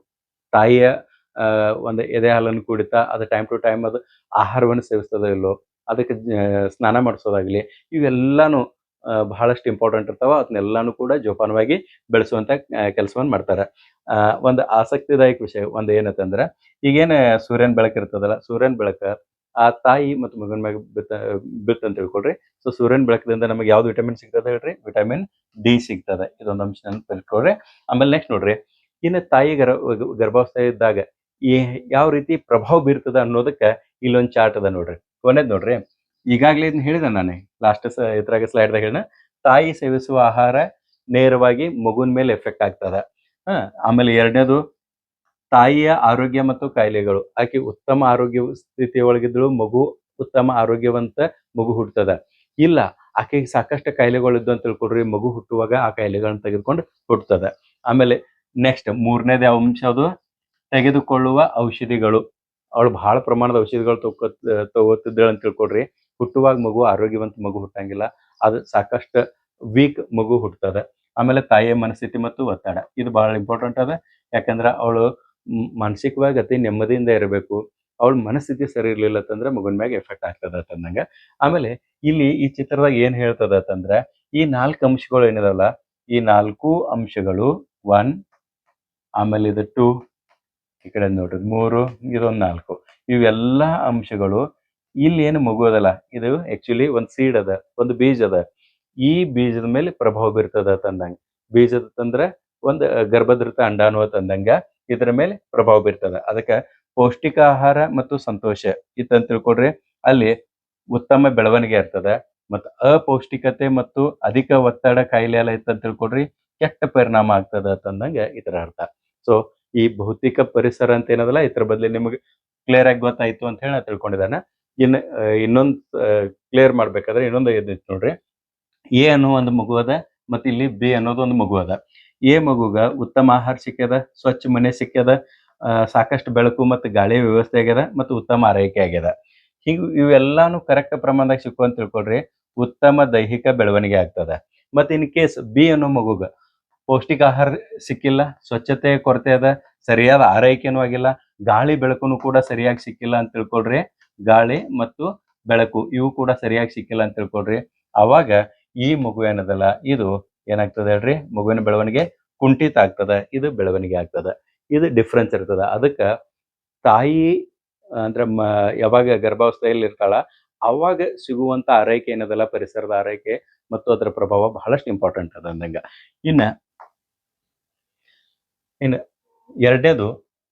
ತಾಯಿಯ ಒಂದು ಎದೆ ಹಾಲನ್ನು ಕುಡಿತಾ ಅದು ಟೈಮ್ ಟು ಟೈಮ್ ಅದು ಆಹಾರವನ್ನು ಸೇವಿಸ್ತದೋ ಇಲ್ಲೋ, ಅದಕ್ಕೆ ಸ್ನಾನ ಮಾಡಿಸೋದಾಗ್ಲಿ, ಇವೆಲ್ಲಾನು ಬಹಳಷ್ಟು ಇಂಪಾರ್ಟೆಂಟ್ ಇರ್ತಾವ, ಅದನ್ನೆಲ್ಲಾನು ಕೂಡ ಜೋಪಾನವಾಗಿ ಬೆಳೆಸುವಂತ ಕೆಲಸವನ್ನು ಮಾಡ್ತಾರೆ. ಒಂದು ಆಸಕ್ತಿದಾಯಕ ವಿಷಯ ಒಂದು ಏನಂತಂದ್ರೆ, ಈಗೇನು ಸೂರ್ಯನ ಬೆಳಕು ಇರ್ತದಲ್ಲ, ಸೂರ್ಯನ ಬೆಳಕ ಆ ತಾಯಿ ಮತ್ತು ಮಗನ ಮ್ಯಾಗ ಬೀಳ್ತಂತ ತಿಳ್ಕೊಳ್ರಿ. ಸೊ ಸೂರ್ಯನ ಬೆಳಕದಿಂದ ನಮಗೆ ಯಾವ್ದು ವಿಟಮಿನ್ ಸಿಗ್ತದೆ ಹೇಳ್ರಿ? ವಿಟಮಿನ್ ಡಿ ಸಿಗ್ತದೆ. ಇದೊಂದು ಅಂಶ ನೆನಪಿಟ್ಕೊಳ್ರಿ. ಆಮೇಲೆ ನೆಕ್ಸ್ಟ್ ನೋಡ್ರಿ, ಇನ್ನು ತಾಯಿ ಗರ್ಭಾವಸ್ಥೆ ಇದ್ದಾಗ ಈ ಯಾವ ರೀತಿ ಪ್ರಭಾವ ಬೀರ್ತದ ಅನ್ನೋದಕ್ಕೆ ಇಲ್ಲೊಂದು ಚಾರ್ಟ್ ಅದ ನೋಡ್ರಿ. ಕೊನೆದ್ ನೋಡ್ರಿ, ಈಗಾಗಲೇ ಇದನ್ನ ಹೇಳಿದೆ ನಾನು ಲಾಸ್ಟ್ ಇದ್ರಾಗ ಸ್ಲೈಡ್ದಾಗ ಹೇಳಿದ, ತಾಯಿ ಸೇವಿಸುವ ಆಹಾರ ನೇರವಾಗಿ ಮಗುವಿನ ಮೇಲೆ ಎಫೆಕ್ಟ್ ಆಗ್ತದ. ಆಮೇಲೆ ಎರಡನೇದು, ತಾಯಿಯ ಆರೋಗ್ಯ ಮತ್ತು ಕಾಯಿಲೆಗಳು. ಆಕೆ ಉತ್ತಮ ಆರೋಗ್ಯ ಸ್ಥಿತಿಯೊಳಗಿದ್ರು ಮಗು ಉತ್ತಮ ಆರೋಗ್ಯವಂತ ಮಗು ಹುಟ್ಟುತ್ತದ. ಇಲ್ಲ ಆಕೆಗೆ ಸಾಕಷ್ಟು ಕಾಯಿಲೆಗಳು ಇದ್ದು ಅಂತ ತಿಳ್ಕೊಡ್ರಿ, ಮಗು ಹುಟ್ಟುವಾಗ ಆ ಕಾಯಿಲೆಗಳನ್ನ ತೆಗೆದುಕೊಂಡು ಹುಟ್ಟುತ್ತದೆ. ಆಮೇಲೆ ನೆಕ್ಸ್ಟ್ ಮೂರನೇದು ಯಾವ ಅಂಶ? ಅದು ತೆಗೆದುಕೊಳ್ಳುವ ಔಷಧಿಗಳು. ಅವಳು ಬಹಳ ಪ್ರಮಾಣದ ಔಷಧಿಗಳು ತಗೋತಿದ್ದಾಳೆ ಅಂತ ತಿಳ್ಕೊಡ್ರಿ, ಹುಟ್ಟುವಾಗ ಮಗು ಆರೋಗ್ಯವಂತ ಮಗು ಹುಟ್ಟಂಗಿಲ್ಲ, ಅದು ಸಾಕಷ್ಟು ವೀಕ್ ಮಗು ಹುಟ್ಟುತ್ತದೆ. ಆಮೇಲೆ ತಾಯಿಯ ಮನಸ್ಥಿತಿ ಮತ್ತು ಒತ್ತಡ, ಇದು ಬಹಳ ಇಂಪಾರ್ಟೆಂಟ್ ಅದ. ಯಾಕಂದ್ರೆ ಅವಳು ಮಾನಸಿಕವಾಗಿ ಅತಿ ನೆಮ್ಮದಿಯಿಂದ ಇರಬೇಕು. ಅವಳ ಮನಸ್ಥಿತಿ ಸರಿ ಇರ್ಲಿಲ್ಲ ಅಂತಂದ್ರೆ ಮಗುವಿನ ಮ್ಯಾಗ ಎಫೆಕ್ಟ್ ಆಗ್ತದ ಅಂತಂದಂಗ. ಆಮೇಲೆ ಇಲ್ಲಿ ಈ ಚಿತ್ರದಾಗ ಏನ್ ಹೇಳ್ತದ ಅಂತಂದ್ರೆ, ಈ 4 ಅಂಶಗಳು ಏನಿದಾವಲ್ಲ, ಈ 4 ಅಂಶಗಳು 1, ಆಮೇಲೆ ಇದು 2, ಈ ಕಡೆ ನೋಡ್ರಿ 3, ಇದೊಂದು 4, ಇವೆಲ್ಲಾ ಅಂಶಗಳು ಇಲ್ಲಿ ಏನು ಮಗು ಅದಲ್ಲ, ಇದು ಆಕ್ಚುಲಿ ಒಂದು ಸೀಡ್ ಅದ, ಒಂದು ಬೀಜ ಅದ. ಈ ಬೀಜದ ಮೇಲೆ ಪ್ರಭಾವ ಬೀರ್ತದ ತಂದಂಗ. ಬೀಜದ ತಂದ್ರೆ ಒಂದು ಗರ್ಭಧೃತ ಅಂಡಾಣು ತಂದಂಗ ಇದರ ಮೇಲೆ ಪ್ರಭಾವ ಬೀರ್ತದ. ಅದಕ್ಕೆ ಪೌಷ್ಟಿಕ ಆಹಾರ ಮತ್ತು ಸಂತೋಷ ಇತ್ತಂತ ತಿಳ್ಕೊಡ್ರಿ, ಅಲ್ಲಿ ಉತ್ತಮ ಬೆಳವಣಿಗೆ ಇರ್ತದೆ. ಮತ್ತು ಅಪೌಷ್ಟಿಕತೆ ಮತ್ತು ಅಧಿಕ ಒತ್ತಡ ಕಾಯಿಲೆ ಎಲ್ಲ ಇತ್ತಂತ ತಿಳ್ಕೊಡ್ರಿ, ಕೆಟ್ಟ ಪರಿಣಾಮ ಆಗ್ತದ ತಂದಂಗ ಇದರ ಅರ್ಥ. ಸೊ ಈ ಭೌತಿಕ ಪರಿಸರ ಅಂತ ಏನದಲ್ಲ, ಇದ್ರ ಬದಲಿ ನಿಮಗೆ ಕ್ಲಿಯರ್ ಆಗಿ ಗೊತ್ತಾಯ್ತು ಅಂತ ಹೇಳಿ ನಾ ತಿಳ್ಕೊಂಡಿದ್ದಾನೆ. ಇನ್ನೊಂದು ಕ್ಲಿಯರ್ ಮಾಡ್ಬೇಕಾದ್ರೆ ಇನ್ನೊಂದು ಏನಿತ್ತು ನೋಡ್ರಿ, ಎ ಅನ್ನೋ ಒಂದು ಮಗು ಅದ ಮತ್ತು ಇಲ್ಲಿ ಬಿ ಅನ್ನೋದು ಒಂದು ಮಗು ಅದ. ಎ ಮಗುಗ ಉತ್ತಮ ಆಹಾರ ಸಿಕ್ಕ್ಯದ, ಸ್ವಚ್ಛ ಮನೆ ಸಿಕ್ಕ್ಯದ, ಸಾಕಷ್ಟು ಬೆಳಕು ಮತ್ತು ಗಾಳಿ ವ್ಯವಸ್ಥೆ ಆಗ್ಯದ ಮತ್ತು ಉತ್ತಮ ಆರೈಕೆ ಆಗ್ಯದ. ಇವೆಲ್ಲಾನು ಕರೆಕ್ಟ್ ಪ್ರಮಾಣದಾಗ ಸಿಕ್ಕು ಅಂತ ತಿಳ್ಕೊಳ್ರಿ, ಉತ್ತಮ ದೈಹಿಕ ಬೆಳವಣಿಗೆ ಆಗ್ತದ. ಮತ್ತು ಇನ್ ಕೇಸ್ ಬಿ ಅನ್ನೋ ಮಗುಗ ಪೌಷ್ಟಿಕ ಆಹಾರ ಸಿಕ್ಕಿಲ್ಲ, ಸ್ವಚ್ಛತೆ ಕೊರತೆ ಅದ, ಸರಿಯಾದ ಆರೈಕೆನೂ ಆಗಿಲ್ಲ, ಗಾಳಿ ಬೆಳಕುನು ಕೂಡ ಸರಿಯಾಗಿ ಸಿಕ್ಕಿಲ್ಲ ಅಂತ ತಿಳ್ಕೊಳ್ರಿ, ಗಾಳಿ ಮತ್ತು ಬೆಳಕು ಇವು ಕೂಡ ಸರಿಯಾಗಿ ಸಿಕ್ಕಿಲ್ಲ ಅಂತ ತಿಳ್ಕೊಳ್ರಿ, ಅವಾಗ ಈ ಮಗು ಏನದಲ್ಲ ಇದು ಏನಾಗ್ತದೆ ಹೇಳ್ರಿ? ಮಗುವಿನ ಬೆಳವಣಿಗೆ ಕುಂಠಿತ ಆಗ್ತದ, ಇದು ಬೆಳವಣಿಗೆ ಆಗ್ತದ. ಇದು ಡಿಫ್ರೆನ್ಸ್ ಇರ್ತದ. ಅದಕ್ಕೆ ತಾಯಿ ಅಂದ್ರೆ ಯಾವಾಗ ಗರ್ಭಾವಸ್ಥೆಯಲ್ಲಿ ಇರ್ತಾಳ ಅವಾಗ ಸಿಗುವಂತ ಆರೈಕೆ ಏನದಲ್ಲ, ಪರಿಸರದ ಆರೈಕೆ ಮತ್ತು ಅದರ ಪ್ರಭಾವ ಬಹಳಷ್ಟು ಇಂಪಾರ್ಟೆಂಟ್ ಅದ ಅಂದಂಗ. ಇನ್ನು ಎರಡನೇದು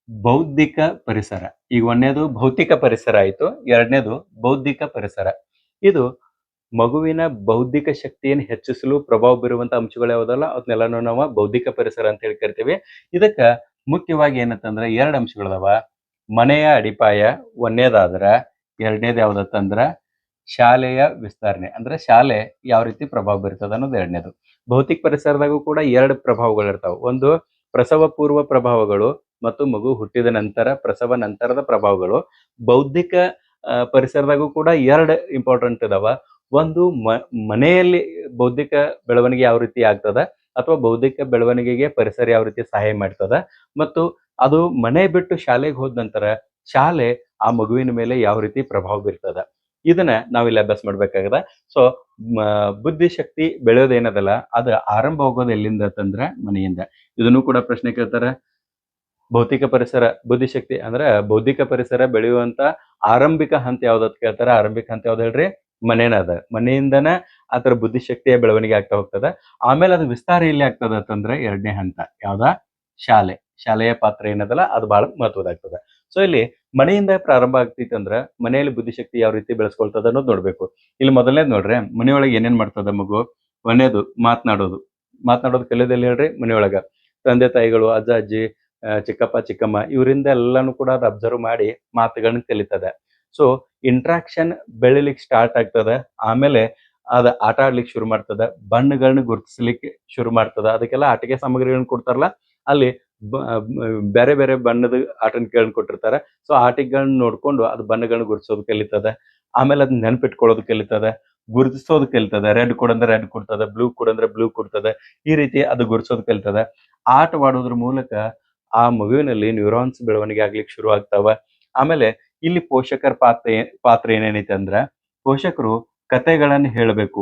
ಬೌದ್ಧಿಕ ಪರಿಸರ. ಈಗ ಒಂದನೇದು ಭೌತಿಕ ಪರಿಸರ ಆಯ್ತು, ಎರಡನೇದು ಬೌದ್ಧಿಕ ಪರಿಸರ. ಇದು ಮಗುವಿನ ಬೌದ್ಧಿಕ ಶಕ್ತಿಯನ್ನು ಹೆಚ್ಚಿಸಲು ಪ್ರಭಾವ ಬೀರುವಂತ ಅಂಶಗಳು ಯಾವುದಲ್ಲ ಅದನ್ನೆಲ್ಲಾನು ನಾವು ಬೌದ್ಧಿಕ ಪರಿಸರ ಅಂತ ಹೇಳಿ ಕರಿತೀವಿ. ಇದಕ್ಕ ಮುಖ್ಯವಾಗಿ ಏನಂತಂದ್ರೆ 2 ಅಂಶಗಳದಾವ. ಮನೆಯ ಅಡಿಪಾಯ ಒಂದನೇದಾದ್ರ, ಎರಡನೇದು ಯಾವ್ದತ್ತಂದ್ರ ಶಾಲೆಯ ವಿಸ್ತರಣೆ. ಅಂದ್ರೆ ಶಾಲೆ ಯಾವ ರೀತಿ ಪ್ರಭಾವ ಬೀರ್ತದ ಅನ್ನೋದು ಎರಡನೇದು. ಭೌತಿಕ ಪರಿಸರದಾಗೂ ಕೂಡ 2 ಪ್ರಭಾವಗಳು ಇರ್ತಾವ. ಒಂದು ಪ್ರಸವ ಪೂರ್ವ ಪ್ರಭಾವಗಳು ಮತ್ತು ಮಗು ಹುಟ್ಟಿದ ನಂತರ ಪ್ರಸವ ನಂತರದ ಪ್ರಭಾವಗಳು. ಬೌದ್ಧಿಕ ಪರಿಸರದಾಗೂ ಕೂಡ 2 ಇಂಪಾರ್ಟೆಂಟ್ ಇದಾವ. ಒಂದು ಮನೆಯಲ್ಲಿ ಬೌದ್ಧಿಕ ಬೆಳವಣಿಗೆ ಯಾವ ರೀತಿ ಆಗ್ತದ ಅಥವಾ ಬೌದ್ಧಿಕ ಬೆಳವಣಿಗೆಗೆ ಪರಿಸರ ಯಾವ ರೀತಿ ಸಹಾಯ ಮಾಡ್ತದ, ಮತ್ತು ಅದು ಮನೆ ಬಿಟ್ಟು ಶಾಲೆಗೆ ಹೋದ ನಂತರ ಶಾಲೆ ಆ ಮಗುವಿನ ಮೇಲೆ ಯಾವ ರೀತಿ ಪ್ರಭಾವ ಬೀರ್ತದ, ಇದನ್ನ ನಾವಿಲ್ಲಿ ಅಭ್ಯಾಸ ಮಾಡ್ಬೇಕಾಗದ. ಸೊ ಬುದ್ಧಿಶಕ್ತಿ ಬೆಳೆಯೋದೇನದಲ್ಲ ಅದು ಆರಂಭವಾಗೋದು ಎಲ್ಲಿಂದ ಅಂತಂದ್ರ ಮನೆಯಿಂದ. ಇದನ್ನು ಕೂಡ ಪ್ರಶ್ನೆ ಕೇಳ್ತಾರ. ಭೌತಿಕ ಪರಿಸರ ಬುದ್ಧಿಶಕ್ತಿ ಅಂದ್ರೆ ಬೌದ್ಧಿಕ ಪರಿಸರ ಬೆಳೆಯುವಂತ ಆರಂಭಿಕ ಹಂತ ಯಾವ್ದತ್ ಕೇಳ್ತಾರ. ಆರಂಭಿಕ ಹಂತ ಯಾವ್ದು ಹೇಳ್ರಿ? ಮನೇನ ಅದ. ಮನೆಯಿಂದನ ಅದರ ಬುದ್ಧಿಶಕ್ತಿಯ ಬೆಳವಣಿಗೆ ಆಗ್ತಾ ಹೋಗ್ತದ. ಆಮೇಲೆ ಅದು ವಿಸ್ತಾರ ಎಲ್ಲಿ ಆಗ್ತದ ಅಂತಂದ್ರೆ ಎರಡನೇ ಹಂತ ಯಾವ್ದ? ಶಾಲೆ. ಶಾಲೆಯ ಪಾತ್ರ ಏನದಲ್ಲ ಅದು ಬಹಳ ಮಹತ್ವದಾಗ್ತದ. ಸೊ ಇಲ್ಲಿ ಮನೆಯಿಂದ ಪ್ರಾರಂಭ ಆಗ್ತೈತಿ ಅಂದ್ರ ಮನೆಯಲ್ಲಿ ಬುದ್ಧಿಶಕ್ತಿ ಯಾವ ರೀತಿ ಬೆಳೆಸ್ಕೊಳ್ತದ ಅನ್ನೋದು ನೋಡ್ಬೇಕು. ಇಲ್ಲಿ ಮೊದಲನೇದು ನೋಡ್ರಿ, ಮನೆಯೊಳಗೆ ಏನೇನ್ ಮಾಡ್ತದ ಮಗು? ಒಂದೇದು ಮಾತನಾಡೋದು ಕಲಿಯೋದೆಲ್ಲಿ ಹೇಳ್ರಿ? ಮನೆಯೊಳಗ ತಂದೆ ತಾಯಿಗಳು, ಅಜ್ಜ ಅಜ್ಜಿ, ಚಿಕ್ಕಪ್ಪ ಚಿಕ್ಕಮ್ಮ ಇವರಿಂದ ಎಲ್ಲಾನು ಕೂಡ ಅದು ಅಬ್ಸರ್ವ್ ಮಾಡಿ ಮಾತುಗಳನ್ನ ಕಲಿತದೆ. ಸೊ ಇಂಟ್ರಾಕ್ಷನ್ ಬೆಳಿಲಿಕ್ಕೆ ಸ್ಟಾರ್ಟ್ ಆಗ್ತದ. ಆಮೇಲೆ ಅದ ಆಟ ಆಡ್ಲಿಕ್ಕೆ ಶುರು ಮಾಡ್ತದ, ಬಣ್ಣಗಳನ್ನ ಗುರುತಿಸ್ಲಿಕ್ಕೆ ಶುರು ಮಾಡ್ತದ. ಅದಕ್ಕೆಲ್ಲ ಆಟಿಕೆ ಸಾಮಗ್ರಿಗಳನ್ನ ಕೊಡ್ತಾರಲ್ಲ, ಅಲ್ಲಿ ಬೇರೆ ಬೇರೆ ಬಣ್ಣದ ಆಟಿಕೆಗಳನ್ನ ಕೊಟ್ಟಿರ್ತಾರೆ. ಸೊ ಆಟಿಕೆಗಳನ್ನ ನೋಡ್ಕೊಂಡು ಅದು ಬಣ್ಣಗಳನ್ನ ಗುರುತಿಸೋದು ಕಲಿತದ. ಆಮೇಲೆ ಅದನ್ನ ನೆನ್ಪಿಟ್ಕೊಳ್ಳೋದು ಕಲಿತದ, ಗುರುತಿಸೋದು ಕಲಿತದ. ರೆಡ್ ಕೊಡಂದ್ರೆ ರೆಡ್ ಕೊಡ್ತದ, ಬ್ಲೂ ಕೊಡಂದ್ರೆ ಬ್ಲೂ ಕೊಡ್ತದ. ಈ ರೀತಿ ಅದು ಗುರುತಿಸೋದು ಕಲಿತದ. ಆಟವಾಡೋದ್ರ ಮೂಲಕ ಆ ಮಗುವಿನಲ್ಲಿ ನ್ಯೂರಾನ್ಸ್ ಬೆಳವಣಿಗೆ ಆಗ್ಲಿಕ್ಕೆ ಶುರು ಆಗ್ತಾವ. ಆಮೇಲೆ ಇಲ್ಲಿ ಪೋಷಕರ ಪಾತ್ರ ಏನೇನೈತೆ ಅಂದ್ರ, ಪೋಷಕರು ಕತೆಗಳನ್ನ ಹೇಳಬೇಕು.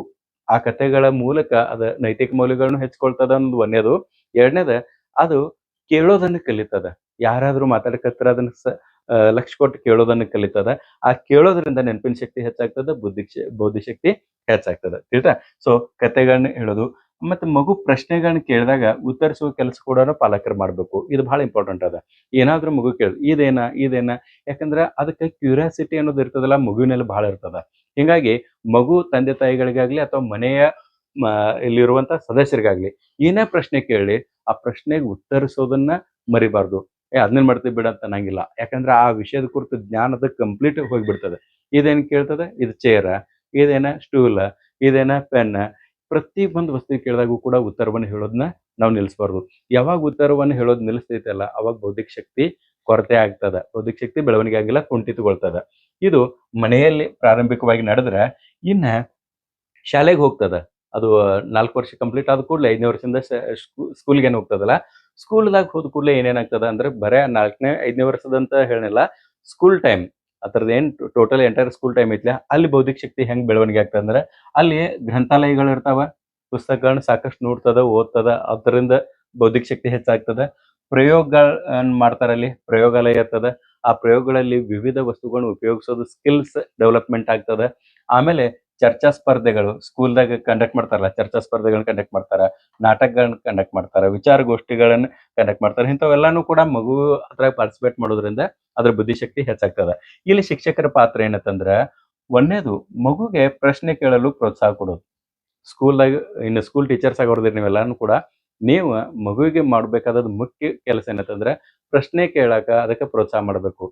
ಆ ಕಥೆಗಳ ಮೂಲಕ ಅದ ನೈತಿಕ ಮೌಲ್ಯಗಳನ್ನು ಹೆಚ್ಚಿಕೊಳ್ತದ ಅನ್ನೋದು ಒಂದೇದು. ಎರಡನೇದ ಅದು ಕೇಳೋದನ್ನ ಕಲಿತದ. ಯಾರಾದ್ರೂ ಮಾತಾಡಕತ್ರ ಅದನ್ನ ಲಕ್ಷ ಕೊಟ್ಟು ಕೇಳೋದನ್ನ ಕಲಿತದ. ಆ ಕೇಳೋದ್ರಿಂದ ನೆನಪಿನ ಶಕ್ತಿ ಹೆಚ್ಚಾಗ್ತದ, ಬೌದ್ಧಿಶಕ್ತಿ ಹೆಚ್ಚಾಗ್ತದ. ತಿಳಿತಾ? ಸೊ ಕಥೆಗಳನ್ನ ಹೇಳೋದು ಮತ್ತೆ ಮಗು ಪ್ರಶ್ನೆಗಳನ್ನ ಕೇಳಿದಾಗ ಉತ್ತರಿಸುವ ಕೆಲಸ ಕೂಡ ಪಾಲಕರು ಮಾಡ್ಬೇಕು. ಇದು ಬಹಳ ಇಂಪಾರ್ಟೆಂಟ್ ಅದ. ಏನಾದ್ರೂ ಮಗು ಇದೇನಾ ಯಾಕಂದ್ರ ಅದಕ್ಕೆ ಕ್ಯೂರಿಯಾಸಿಟಿ ಅನ್ನೋದು ಇರ್ತದಲ್ಲ ಮಗುವಿನಲ್ಲಿ ಬಹಳ ಇರ್ತದ. ಹಿಂಗಾಗಿ ಮಗು ತಂದೆ ತಾಯಿಗಳಿಗಾಗ್ಲಿ ಅಥವಾ ಮನೆಯ ಇಲ್ಲಿರುವಂತ ಸದಸ್ಯರಿಗಾಗ್ಲಿ ಏನೇ ಪ್ರಶ್ನೆ ಕೇಳಿ ಆ ಪ್ರಶ್ನೆಗೆ ಉತ್ತರಿಸೋದನ್ನ ಮರಿಬಾರ್ದು. ಅದನ್ನೇನ್ ಮಾಡ್ತೀವಿ ಬಿಡ ಅಂತ ಅನ್ನಂಗಿಲ್ಲ. ಯಾಕಂದ್ರೆ ಆ ವಿಷಯದ ಕುರಿತು ಜ್ಞಾನದ ಕಂಪ್ಲೀಟ್ ಹೋಗ್ಬಿಡ್ತದೆ. ಇದೇನ್ ಕೇಳ್ತದೆ, ಇದು ಚೇರ, ಇದೇನ ಸ್ಟೂಲ, ಇದೇನ ಪೆನ್. ಪ್ರತಿ ಒಂದು ವಸ್ತು ಕೇಳಿದಾಗೂ ಕೂಡ ಉತ್ತರವನ್ನು ಹೇಳೋದನ್ನ ನಾವು ನಿಲ್ಲಿಸಬಾರ್ದು. ಯಾವಾಗ ಉತ್ತರವನ್ನು ಹೇಳೋದು ನಿಲ್ಲಿಸ್ತೈತಲ್ಲ ಅವಾಗ ಬೌದ್ಧಿಕ ಶಕ್ತಿ ಕೊರತೆ ಆಗ್ತದ. ಬೌದ್ಧಿಕ ಶಕ್ತಿ ಬೆಳವಣಿಗೆ ಆಗಿಲ್ಲ, ಕುಂಠಿತಗೊಳ್ತದ. ಇದು ಮನೆಯಲ್ಲಿ ಪ್ರಾರಂಭಿಕವಾಗಿ ನಡೆದ್ರೆ ಇನ್ನ ಶಾಲೆಗೆ ಹೋಗ್ತದ. ಅದು 4 ವರ್ಷ ಕಂಪ್ಲೀಟ್ ಆದ ಕೂಡಲೇ 5ನೇ ವರ್ಷದಿಂದ ಸ್ಕೂಲ್ಗೆ ಏನ್ ಹೋಗ್ತದಲ್ಲ, ಸ್ಕೂಲ್ದಾಗ ಹೋದ ಕೂಡಲೇ ಏನೇನಾಗ್ತದ ಅಂದ್ರೆ ಬರೇ 4ನೇ 5ನೇ ವರ್ಷದಂತ ಹೇಳಿಲ್ಲ, ಸ್ಕೂಲ್ ಟೈಮ್ ಅದರದ್ದು ಏನ್ ಟೋಟಲ್ ಎಂಟೈರ್ ಸ್ಕೂಲ್ ಟೈಮ್ ಐತ್ಲ ಅಲ್ಲಿ ಬೌದ್ಧಿಕ ಶಕ್ತಿ ಹೆಂಗ್ ಬೆಳವಣಿಗೆ ಆಗ್ತದ ಅಂದ್ರೆ ಅಲ್ಲಿ ಗ್ರಂಥಾಲಯಗಳು ಇರ್ತಾವ, ಪುಸ್ತಕಗಳನ್ನ ಸಾಕಷ್ಟು ನೋಡ್ತದ, ಓದ್ತದ, ಅದರಿಂದ ಬೌದ್ಧಿಕ ಶಕ್ತಿ ಹೆಚ್ಚಾಗ್ತದ. ಪ್ರಯೋಗಗಳನ್ನ ಮಾಡ್ತಾರಲ್ಲಿ, ಪ್ರಯೋಗಾಲಯ ಇರ್ತದ. ಆ ಪ್ರಯೋಗಗಳಲ್ಲಿ ವಿವಿಧ ವಸ್ತುಗಳನ್ನ ಉಪಯೋಗಿಸೋದು ಸ್ಕಿಲ್ಸ್ ಡೆವಲಪ್ಮೆಂಟ್ ಆಗ್ತದ. ಆಮೇಲೆ ಚರ್ಚಾ ಸ್ಪರ್ಧೆಗಳು ಸ್ಕೂಲ್ದಾಗ ಕಂಡಕ್ಟ್ ಮಾಡ್ತಾರಲ್ಲ, ಚರ್ಚಾ ಸ್ಪರ್ಧೆಗಳನ್ನ ಕಂಡಕ್ಟ್ ಮಾಡ್ತಾರ, ನಾಟಕಗಳನ್ನ ಕಂಡಕ್ಟ್ ಮಾಡ್ತಾರ, ವಿಚಾರಗೋಷ್ಠಿಗಳನ್ನ ಕಂಡಕ್ಟ್ ಮಾಡ್ತಾರೆ. ಇಂಥವೆಲ್ಲಾನು ಕೂಡ ಮಗು ಅದ್ರಾಗ ಪಾರ್ಟಿಸಿಪೇಟ್ ಮಾಡೋದ್ರಿಂದ ಅದ್ರ ಬುದ್ಧಿಶಕ್ತಿ ಹೆಚ್ಚಾಗ್ತದ. ಇಲ್ಲಿ ಶಿಕ್ಷಕರ ಪಾತ್ರ ಏನತ್ತಂದ್ರ ಒಂದೇದು ಮಗುಗೆ ಪ್ರಶ್ನೆ ಕೇಳಲು ಪ್ರೋತ್ಸಾಹ ಕೊಡೋದು. ಸ್ಕೂಲ್ದಾಗ ಇನ್ನು ಸ್ಕೂಲ್ ಟೀಚರ್ಸ್ ಆಗೋರ್ದಿರಿ ನೀವೆಲ್ಲಾನು ಕೂಡ ನೀವು ಮಗುವಿಗೆ ಮಾಡ್ಬೇಕಾದದ್ದು ಮುಖ್ಯ ಕೆಲಸ ಏನತ್ತಂದ್ರೆ ಪ್ರಶ್ನೆ ಕೇಳಾಕ ಅದಕ್ಕೆ ಪ್ರೋತ್ಸಾಹ ಮಾಡಬೇಕು.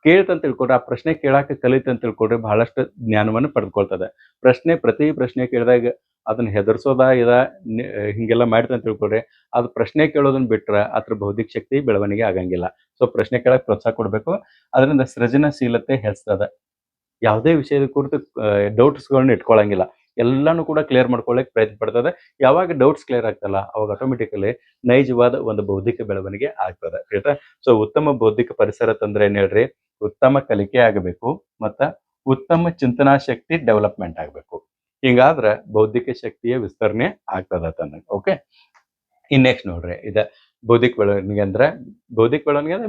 ಕೇಳ್ತಂತ ತಿಳ್ಕೊಡ್ರೆ, ಆ ಪ್ರಶ್ನೆ ಕೇಳಾಕ ಕಲಿತಂತ ತಿಳ್ಕೊಡ್ರೆ ಬಹಳಷ್ಟು ಜ್ಞಾನವನ್ನು ಪಡೆದುಕೊಳ್ತದೆ. ಪ್ರತಿ ಪ್ರಶ್ನೆ ಕೇಳಿದಾಗ ಅದನ್ನ ಹೆದರ್ಸೋದ ಹಿಂಗೆಲ್ಲ ಮಾಡ್ತಂತ ತಿಳ್ಕೊಡ್ರೆ ಅದು ಪ್ರಶ್ನೆ ಕೇಳೋದನ್ನ ಬಿಟ್ರೆ ಅದ್ರ ಬೌದ್ಧಿಕ ಶಕ್ತಿ ಬೆಳವಣಿಗೆ ಆಗಂಗಿಲ್ಲ. ಸೊ ಪ್ರಶ್ನೆ ಕೇಳಕ್ ಪ್ರೋತ್ಸಾಹ ಕೊಡ್ಬೇಕು. ಅದರಿಂದ ಸೃಜನಶೀಲತೆ ಹೆಚ್ಚಿಸ್ತದ. ಯಾವುದೇ ವಿಷಯದ ಕುರಿತು ಡೌಟ್ಸ್ಗಳನ್ನ ಇಟ್ಕೊಳಂಗಿಲ್ಲ. ಎಲ್ಲಾನು ಕೂಡ ಕ್ಲಿಯರ್ ಮಾಡ್ಕೊಳ್ಳಕ್ ಪ್ರಯತ್ನ ಪಡ್ತದೆ. ಯಾವಾಗ ಡೌಟ್ಸ್ ಕ್ಲಿಯರ್ ಆಗ್ತಲ್ಲ ಅವಾಗ ಆಟೋಮೆಟಿಕಲಿ ನೈಜವಾದ ಒಂದು ಬೌದ್ಧಿಕ ಬೆಳವಣಿಗೆ ಆಗ್ತದೆ. ಆಯ್ತಾ? ಸೊ ಉತ್ತಮ ಬೌದ್ಧಿಕ ಪರಿಸರ ತಂದ್ರೆ ಏನ್ ಹೇಳ್ರಿ, ಉತ್ತಮ ಕಲಿಕೆ ಆಗಬೇಕು ಮತ್ತ ಉತ್ತಮ ಚಿಂತನಾ ಶಕ್ತಿ ಡೆವಲಪ್ಮೆಂಟ್ ಆಗಬೇಕು. ಹಿಂಗಾದ್ರ ಬೌದ್ಧಿಕ ಶಕ್ತಿಯ ವಿಸ್ತರಣೆ ಆಗ್ತದ ತನ್ನ. ಓಕೆ, ಇನ್ ನೆಕ್ಸ್ಟ್ ನೋಡ್ರಿ, ಬೌದ್ಧಿಕ ಬೆಳವಣಿಗೆ ಅಂದ್ರೆ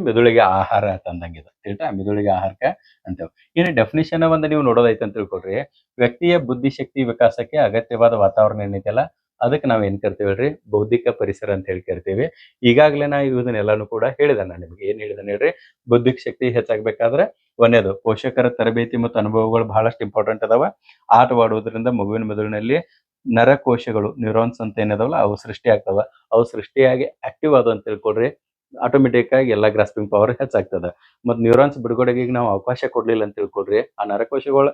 ಮೆದುಳಿಗೆ ಆಹಾರ ತಂದಂಗಿದೆ. ಆಯ್ತಾ? ಮೆದುಳಿಗೆ ಆಹಾರಕ್ಕೆ ಅಂತೇವೆ. ಇನ್ನು ಡೆಫಿನಿಷನ್ ಒಂದು ನೀವು ನೋಡೋದೈತೆ ಅಂತ ತಿಳ್ಕೊಡ್ರಿ, ವ್ಯಕ್ತಿಯ ಬುದ್ಧಿಶಕ್ತಿ ವಿಕಾಸಕ್ಕೆ ಅಗತ್ಯವಾದ ವಾತಾವರಣ ಏನೈತಲ್ಲ ಅದಕ್ಕೆ ನಾವ್ ಏನ್ ಕರಿತೀವಿ ಹೇಳ್ರಿ, ಬೌದ್ಧಿಕ ಪರಿಸರ ಅಂತ ಹೇಳಿ ಕರಿತೀವಿ. ಈಗಾಗಲೇ ನಾ ಇದನ್ನೆಲ್ಲಾನು ಕೂಡ ಹೇಳಿದೆ. ನಾನು ನಿಮ್ಗೆ ಏನ್ ಹೇಳಿದಾನೆ ಹೇಳ್ರಿ, ಬೌದ್ಧಿಕ ಶಕ್ತಿ ಹೆಚ್ಚಾಗ್ಬೇಕಾದ್ರೆ ಒಂದೇದು ಪೋಷಕರ ತರಬೇತಿ ಮತ್ತು ಅನುಭವಗಳು ಬಹಳಷ್ಟು ಇಂಪಾರ್ಟೆಂಟ್ ಅದಾವ. ಆಟವಾಡುವುದರಿಂದ ಮಗುವಿನ ಮೆದುಳಿನಲ್ಲಿ ನರಕೋಶಗಳು ನ್ಯೂರಾನ್ಸ್ ಅಂತ ಏನದಾವಲ್ಲ ಅವು ಸೃಷ್ಟಿ ಆಗ್ತಾವ. ಅವು ಸೃಷ್ಟಿಯಾಗಿ ಆಕ್ಟಿವ್ ಆದ ಅಂತ ತಿಳ್ಕೊಡ್ರಿ, ಆಟೋಮೆಟಿಕ್ ಆಗಿ ಎಲ್ಲ ಗ್ರಾಸ್ಪಿಂಗ್ ಪವರ್ ಹೆಚ್ಚಾಗ್ತದ. ಮತ್ ನ್ಯೂರಾನ್ಸ್ ಬಿಡುಗಡೆಗೆ ನಾವು ಅವಕಾಶ ಕೊಡ್ಲಿಲ್ಲ ಅಂತ ತಿಳ್ಕೊಡ್ರಿ, ಆ ನರಕೋಶಗಳು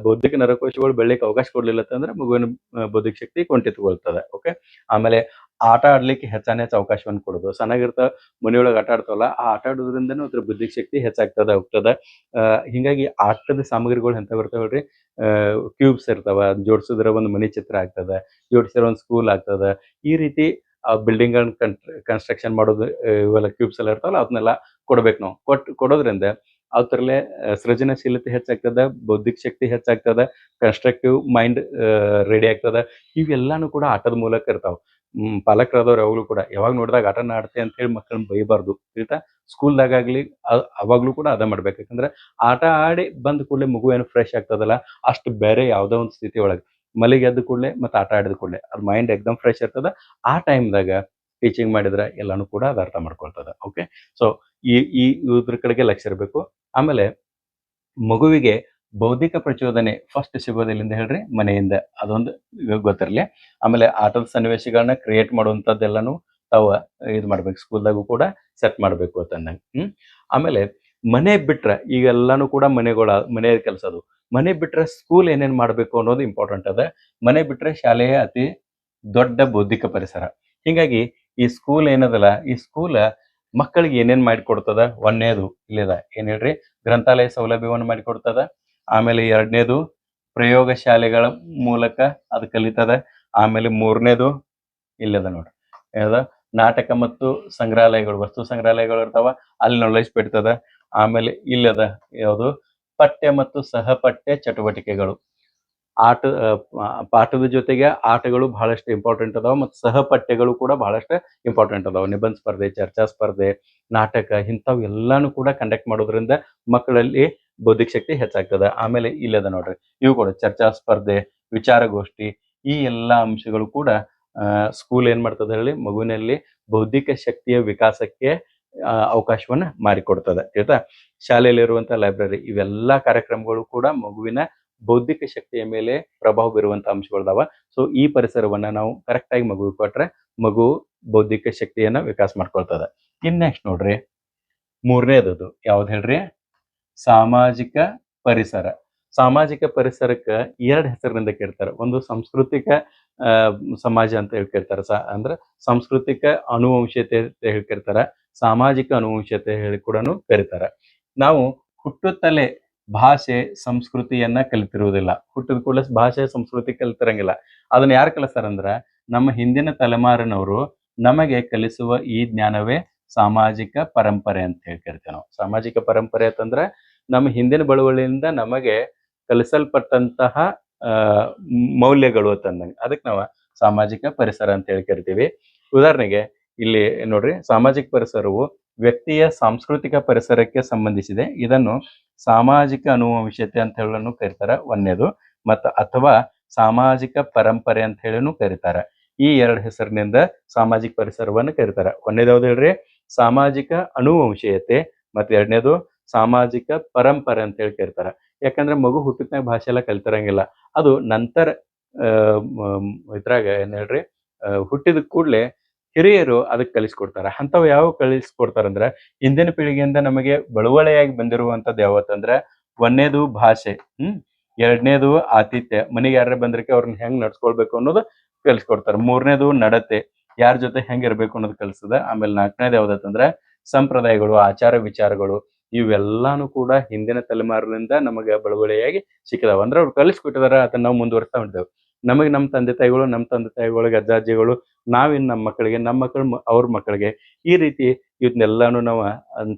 ಬೌದ್ಧಿಕ ನರಕೋಶಗಳು ಬೆಳಿಲಿಕ್ಕೆ ಅವಕಾಶ ಕೊಡ್ಲಿಲ್ಲ ಅಂತಂದ್ರೆ ಮಗುವಿನ ಬೌದ್ಧಿಕ ಶಕ್ತಿ ಕುಂಠಿತಗೊಳ್ತದೆ. ಓಕೆ, ಆಮೇಲೆ ಆಟ ಆಡ್ಲಿಕ್ಕೆ ಹೆಚ್ಚು ಅವಕಾಶವನ್ನು ಕೊಡೋದು. ಸಣ್ಣಗಿರ್ತಾವ ಮನೆಯೊಳಗೆ ಆಟ ಆಡ್ತಾವಲ್ಲ, ಆ ಆಟ ಆಡೋದ್ರಿಂದನೂ ಅದ್ರ ಬುದ್ಧಿಕ ಶಕ್ತಿ ಹೆಚ್ಚಾಗ್ತದ ಹೋಗ್ತದ. ಹಿಂಗಾಗಿ ಆಟದ ಸಾಮಗ್ರಿಗಳು ಎಂತ ಬರ್ತಾವಲ್ರಿ, ಕ್ಯೂಬ್ಸ್ ಇರ್ತಾವ, ಜೋಡಿಸಿದ್ರೆ ಒಂದು ಮನಿ ಚಿತ್ರ ಆಗ್ತದ, ಜೋಡಿಸಿದ್ರೆ ಒಂದು ಸ್ಕೂಲ್ ಆಗ್ತದ. ಈ ರೀತಿ ಬಿಲ್ಡಿಂಗ್ ಕನ್ಸ್ಟ್ರಕ್ಷನ್ ಮಾಡೋದು ಇವೆಲ್ಲ ಕ್ಯೂಬ್ಸ್ ಎಲ್ಲ ಇರ್ತಾವಲ್ಲ ಅದನ್ನೆಲ್ಲ ಕೊಡ್ಬೇಕು ನಾವು. ಕೊಡೋದ್ರಿಂದ ಅವತ್ರಲ್ಲೇ ಸೃಜನಶೀಲತೆ ಹೆಚ್ಚಾಗ್ತದ, ಬೌದ್ಧಿಕ ಶಕ್ತಿ ಹೆಚ್ಚಾಗ್ತದ, ಕನ್ಸ್ಟ್ರಕ್ಟಿವ್ ಮೈಂಡ್ ರೆಡಿ ಆಗ್ತದ. ಇವೆಲ್ಲಾನು ಕೂಡ ಆಟದ ಮೂಲಕ ಇರ್ತಾವ. ಪಾಲಕರಾದವ್ರು ಯಾವಾಗ್ಲೂ ಕೂಡ ಯಾವಾಗ ನೋಡಿದಾಗ ಆಟನ ಆಡ್ತೆ ಅಂತ ಹೇಳಿ ಮಕ್ಕಳನ್ನ ಬೈಬಾರ್ದು. ಆಯ್ತಾ? ಸ್ಕೂಲ್ದಾಗಲಿ ಅವಾಗ್ಲೂ ಕೂಡ ಅದ ಮಾಡ್ಬೇಕು. ಯಾಕಂದ್ರೆ ಆಟ ಆಡಿ ಬಂದ ಕೂಡಲೇ ಮಗು ಏನು ಫ್ರೆಶ್ ಆಗ್ತದಲ್ಲ ಅಷ್ಟು ಬೇರೆ ಯಾವ್ದೋ ಒಂದು ಸ್ಥಿತಿ ಒಳಗೆ ಮಲಿಗೆ ಎದ್ದ ಕೂಡಲೇ ಮತ್ತೆ ಆಟ ಆಡಿದ ಕೂಡಲೇ ಅದ್ ಮೈಂಡ್ ಎಕ್ದಮ್ ಫ್ರೆಶ್ ಇರ್ತದ. ಆ ಟೈಮ್ದಾಗ ಟೀಚಿಂಗ್ ಮಾಡಿದ್ರೆ ಎಲ್ಲಾನು ಕೂಡ ಅದ ಅರ್ಥ ಮಾಡ್ಕೊಳ್ತದ. ಓಕೆ, ಸೊ ಈ ಇದ್ರ ಕಡೆಗೆ ಲಕ್ಷ್ಯ ಇರಬೇಕು. ಆಮೇಲೆ ಮಗುವಿಗೆ ಬೌದ್ಧಿಕ ಪ್ರಚೋದನೆ ಫಸ್ಟ್ ಸಿಗೋದಿಲ್ಲಿಂದ ಹೇಳ್ರಿ, ಮನೆಯಿಂದ. ಅದೊಂದು ಗೊತ್ತಿರಲಿ. ಆಮೇಲೆ ಆಟದ ಸನ್ನಿವೇಶಗಳನ್ನ ಕ್ರಿಯೇಟ್ ಮಾಡುವಂಥದ್ದೆಲ್ಲಾನು ತಾವು ಇದು ಮಾಡ್ಬೇಕು, ಸ್ಕೂಲ್ದಾಗೂ ಕೂಡ ಸೆಟ್ ಮಾಡ್ಬೇಕು ಅಂತಂದಂಗೆ. ಆಮೇಲೆ ಮನೆ ಬಿಟ್ರೆ ಈಗೆಲ್ಲಾನು ಕೂಡ ಮನೆ ಕೆಲಸ ಅದು. ಮನೆ ಬಿಟ್ರೆ ಸ್ಕೂಲ್ ಏನೇನ್ ಮಾಡ್ಬೇಕು ಅನ್ನೋದು ಇಂಪಾರ್ಟೆಂಟ್ ಅದ. ಮನೆ ಬಿಟ್ರೆ ಶಾಲೆಯ ಅತಿ ದೊಡ್ಡ ಬೌದ್ಧಿಕ ಪರಿಸರ. ಹಿಂಗಾಗಿ ಈ ಸ್ಕೂಲ್ ಏನದಲ್ಲ, ಈ ಸ್ಕೂಲ್ ಮಕ್ಕಳಿಗೆ ಏನೇನ್ ಮಾಡಿಕೊಡ್ತದ, ಒಂದನೇದು ಇಲ್ಲಿದ ಏನ್ ಹೇಳ್ರಿ, ಗ್ರಂಥಾಲಯ ಸೌಲಭ್ಯವನ್ನು ಮಾಡಿಕೊಡ್ತದ. ಆಮೇಲೆ ಎರಡನೇದು ಪ್ರಯೋಗ ಶಾಲೆಗಳ ಮೂಲಕ ಅದು ಕಲಿತದ. ಆಮೇಲೆ ಮೂರನೇದು ಇಲ್ಲದ ನೋಡ್ರಿ, ಏನದ ನಾಟಕ ಮತ್ತು ಸಂಗ್ರಹಾಲಯಗಳು, ವಸ್ತು ಸಂಗ್ರಹಾಲಯಗಳು ಇರ್ತಾವ, ಅಲ್ಲಿ ನಾಲೆಜ್ ಬಿಡ್ತದ. ಆಮೇಲೆ ಇಲ್ಲದ ಯಾವುದು ಪಠ್ಯ ಮತ್ತು ಸಹಪಠ್ಯ ಚಟುವಟಿಕೆಗಳು, ಪಾಠದ ಜೊತೆಗೆ ಆಟಗಳು ಬಹಳಷ್ಟು ಇಂಪಾರ್ಟೆಂಟ್ ಅದಾವ ಮತ್ತು ಸಹಪಠ್ಯಗಳು ಕೂಡ ಬಹಳಷ್ಟು ಇಂಪಾರ್ಟೆಂಟ್ ಅದಾವ. ನಿಬಂಧ ಸ್ಪರ್ಧೆ, ಚರ್ಚಾ ಸ್ಪರ್ಧೆ, ನಾಟಕ ಇಂಥವು ಎಲ್ಲಾನು ಕೂಡ ಕಂಡಕ್ಟ್ ಮಾಡೋದ್ರಿಂದ ಮಕ್ಕಳಲ್ಲಿ ಬೌದ್ಧಿಕ ಶಕ್ತಿ ಹೆಚ್ಚಾಗ್ತದೆ. ಆಮೇಲೆ ಇಲ್ಲದ ನೋಡ್ರಿ, ಇವು ಕೂಡ ಚರ್ಚಾ ಸ್ಪರ್ಧೆ, ವಿಚಾರಗೋಷ್ಠಿ, ಈ ಎಲ್ಲಾ ಅಂಶಗಳು ಕೂಡ ಸ್ಕೂಲ್ ಏನ್ ಮಾಡ್ತದೆ ಹೇಳಿ, ಮಗುವಿನಲ್ಲಿ ಬೌದ್ಧಿಕ ಶಕ್ತಿಯ ವಿಕಾಸಕ್ಕೆ ಅವಕಾಶವನ್ನ ಮಾಡಿಕೊಡ್ತದೆ. ಆಯ್ತಾ? ಶಾಲೆಯಲ್ಲಿರುವಂತಹ ಲೈಬ್ರರಿ, ಇವೆಲ್ಲಾ ಕಾರ್ಯಕ್ರಮಗಳು ಕೂಡ ಮಗುವಿನ ಬೌದ್ಧಿಕ ಶಕ್ತಿಯ ಮೇಲೆ ಪ್ರಭಾವ ಬೀರುವಂತ ಅಂಶಗಳದಾವ. ಸೊ ಈ ಪರಿಸರವನ್ನ ನಾವು ಕರೆಕ್ಟ್ ಆಗಿ ಮಗುವಿಗೆ ಕೊಟ್ರೆ ಮಗು ಬೌದ್ಧಿಕ ಶಕ್ತಿಯನ್ನ ವಿಕಾಸ ಮಾಡ್ಕೊಳ್ತದೆ. ಇನ್ ನೆಕ್ಸ್ಟ್ ನೋಡ್ರಿ, ಮೂರನೇದದು ಯಾವ್ದು ಹೇಳ್ರಿ? ಸಾಮಾಜಿಕ ಪರಿಸರ. ಸಾಮಾಜಿಕ ಪರಿಸರಕ್ಕೆ ಎರಡು ಹೆಸರಿನಿಂದ ಕೇಳ್ತಾರೆ. ಒಂದು ಸಾಂಸ್ಕೃತಿಕ ಸಮಾಜ ಅಂತ ಹೇಳ್ತಿರ್ತಾರ, ಅಂದ್ರೆ ಸಾಂಸ್ಕೃತಿಕ ಅನುವಂಶೀಯತೆ ಅಂತ ಹೇಳ್ತಿರ್ತಾರ, ಸಾಮಾಜಿಕ ಅನುವಂಶೀಯತೆ ಹೇಳಿ ಕೂಡ ಕರೀತಾರ. ನಾವು ಹುಟ್ಟುತ್ತಲೇ ಭಾಷೆ ಸಂಸ್ಕೃತಿಯನ್ನ ಕಲಿತಿರುವುದಿಲ್ಲ. ಹುಟ್ಟಿದ ಕೂಡಲೇ ಭಾಷೆ ಸಂಸ್ಕೃತಿ ಕಲಿತಿರಂಗಿಲ್ಲ. ಅದನ್ನ ಯಾರು ಕಲಿಸ್ತಾರಂದ್ರ ನಮ್ಮ ಹಿಂದಿನ ತಲೆಮಾರಿನವರು ನಮಗೆ ಕಲಿಸುವ ಈ ಜ್ಞಾನವೇ ಸಾಮಾಜಿಕ ಪರಂಪರೆ ಅಂತ ಹೇಳ್ತಿರ್ತೇವೆ ನಾವು. ಸಾಮಾಜಿಕ ಪರಂಪರೆ ಅಂತಂದ್ರೆ ನಮ್ಮ ಹಿಂದಿನ ಬಳುವಳಿಯಿಂದ ನಮಗೆ ಕಲಿಸಲ್ಪಟ್ಟಂತಹ ಮೌಲ್ಯಗಳು ಅಂತಂದಂಗೆ, ಅದಕ್ಕೆ ನಾವು ಸಾಮಾಜಿಕ ಪರಿಸರ ಅಂತ ಹೇಳಿ ಕರಿತೀವಿ. ಉದಾಹರಣೆಗೆ ಇಲ್ಲಿ ನೋಡ್ರಿ, ಸಾಮಾಜಿಕ ಪರಿಸರವು ವ್ಯಕ್ತಿಯ ಸಾಂಸ್ಕೃತಿಕ ಪರಿಸರಕ್ಕೆ ಸಂಬಂಧಿಸಿದೆ. ಇದನ್ನು ಸಾಮಾಜಿಕ ಅನುವಂಶೀಯತೆ ಅಂತ ಹೇಳನು ಕರೀತಾರೆ, ಒಂದನೇದು. ಅಥವಾ ಸಾಮಾಜಿಕ ಪರಂಪರೆ ಅಂತ ಹೇಳಿನೂ ಕರೀತಾರೆ. ಈ ಎರಡು ಹೆಸರಿನಿಂದ ಸಾಮಾಜಿಕ ಪರಿಸರವನ್ನು ಕರೀತಾರೆ. ಒಂದನೇದು ಯಾವ್ದು ಹೇಳ್ರಿ? ಸಾಮಾಜಿಕ ಅನುವಂಶೀಯತೆ. ಮತ್ತೆ ಎರಡನೇದು ಸಾಮಾಜಿಕ ಪರಂಪರೆ ಅಂತ ಹೇಳಿ ಕರೀತಾರೆ. ಯಾಕಂದ್ರೆ ಮಗು ಹುಟ್ಟುತ್ತನಾಗ ಭಾಷೆ ಎಲ್ಲ ಕಲಿತಿರಂಗಿಲ್ಲ. ಅದು ನಂತರ ಇದ್ರಾಗ ಏನ್ ಹೇಳ್ರಿ, ಹುಟ್ಟಿದ ಕೂಡಲೇ ಹಿರಿಯರು ಅದಕ್ಕೆ ಕಲಿಸ್ಕೊಡ್ತಾರ. ಅಂಥವು ಯಾವ ಕಲಿಸ್ಕೊಡ್ತಾರಂದ್ರೆ, ಹಿಂದಿನ ಪೀಳಿಗೆಯಿಂದ ನಮಗೆ ಬಳುವಳಿಯಾಗಿ ಬಂದಿರುವಂತದ್ದು ಯಾವತ್ತಂದ್ರೆ, ಒಂದನೇದು ಭಾಷೆ, ಎರಡನೇದು ಆತಿಥ್ಯ, ಮನೆಗೆ ಯಾರು ಬಂದ್ರಕ್ಕೆ ಅವ್ರನ್ನ ಹೆಂಗ್ ನಡ್ಸ್ಕೊಳ್ಬೇಕು ಅನ್ನೋದು ಕಲಿಸ್ಕೊಡ್ತಾರೆ. ಮೂರನೇದು ನಡತೆ, ಯಾರ ಜೊತೆ ಹೆಂಗಿರ್ಬೇಕು ಅನ್ನೋದು ಕಲಿಸ್ತದ. ಆಮೇಲೆ ನಾಲ್ಕನೇದು ಯಾವ್ದಂದ್ರೆ ಸಂಪ್ರದಾಯಗಳು, ಆಚಾರ ವಿಚಾರಗಳು, ಇವೆಲ್ಲಾನು ಕೂಡ ಹಿಂದಿನ ತಲೆಮಾರಿನಿಂದ ನಮಗೆ ಬಳುವಳಿಯಾಗಿ ಸಿಕ್ಕಿದಾವ. ಅಂದ್ರೆ ಅವ್ರು ಕಲಿಸ್ಕೊಟ್ಟಿದಾರ, ಅದನ್ನ ನಾವು ಮುಂದುವರಿಸ್ತಾ ಹೊಂಟಿದ್ದೇವೆ. ನಮಗೆ ನಮ್ಮ ತಂದೆ ತಾಯಿಗಳಿಗೆ, ಅಜ್ಜ ಅಜ್ಜಿಗಳು, ನಾವಿನ್ ನಮ್ಮ ಮಕ್ಕಳಿಗೆ, ನಮ್ಮ ಮಕ್ಕಳು ಅವ್ರ ಮಕ್ಕಳಿಗೆ, ಈ ರೀತಿ ಇವನ್ನೆಲ್ಲಾನು ನಾವು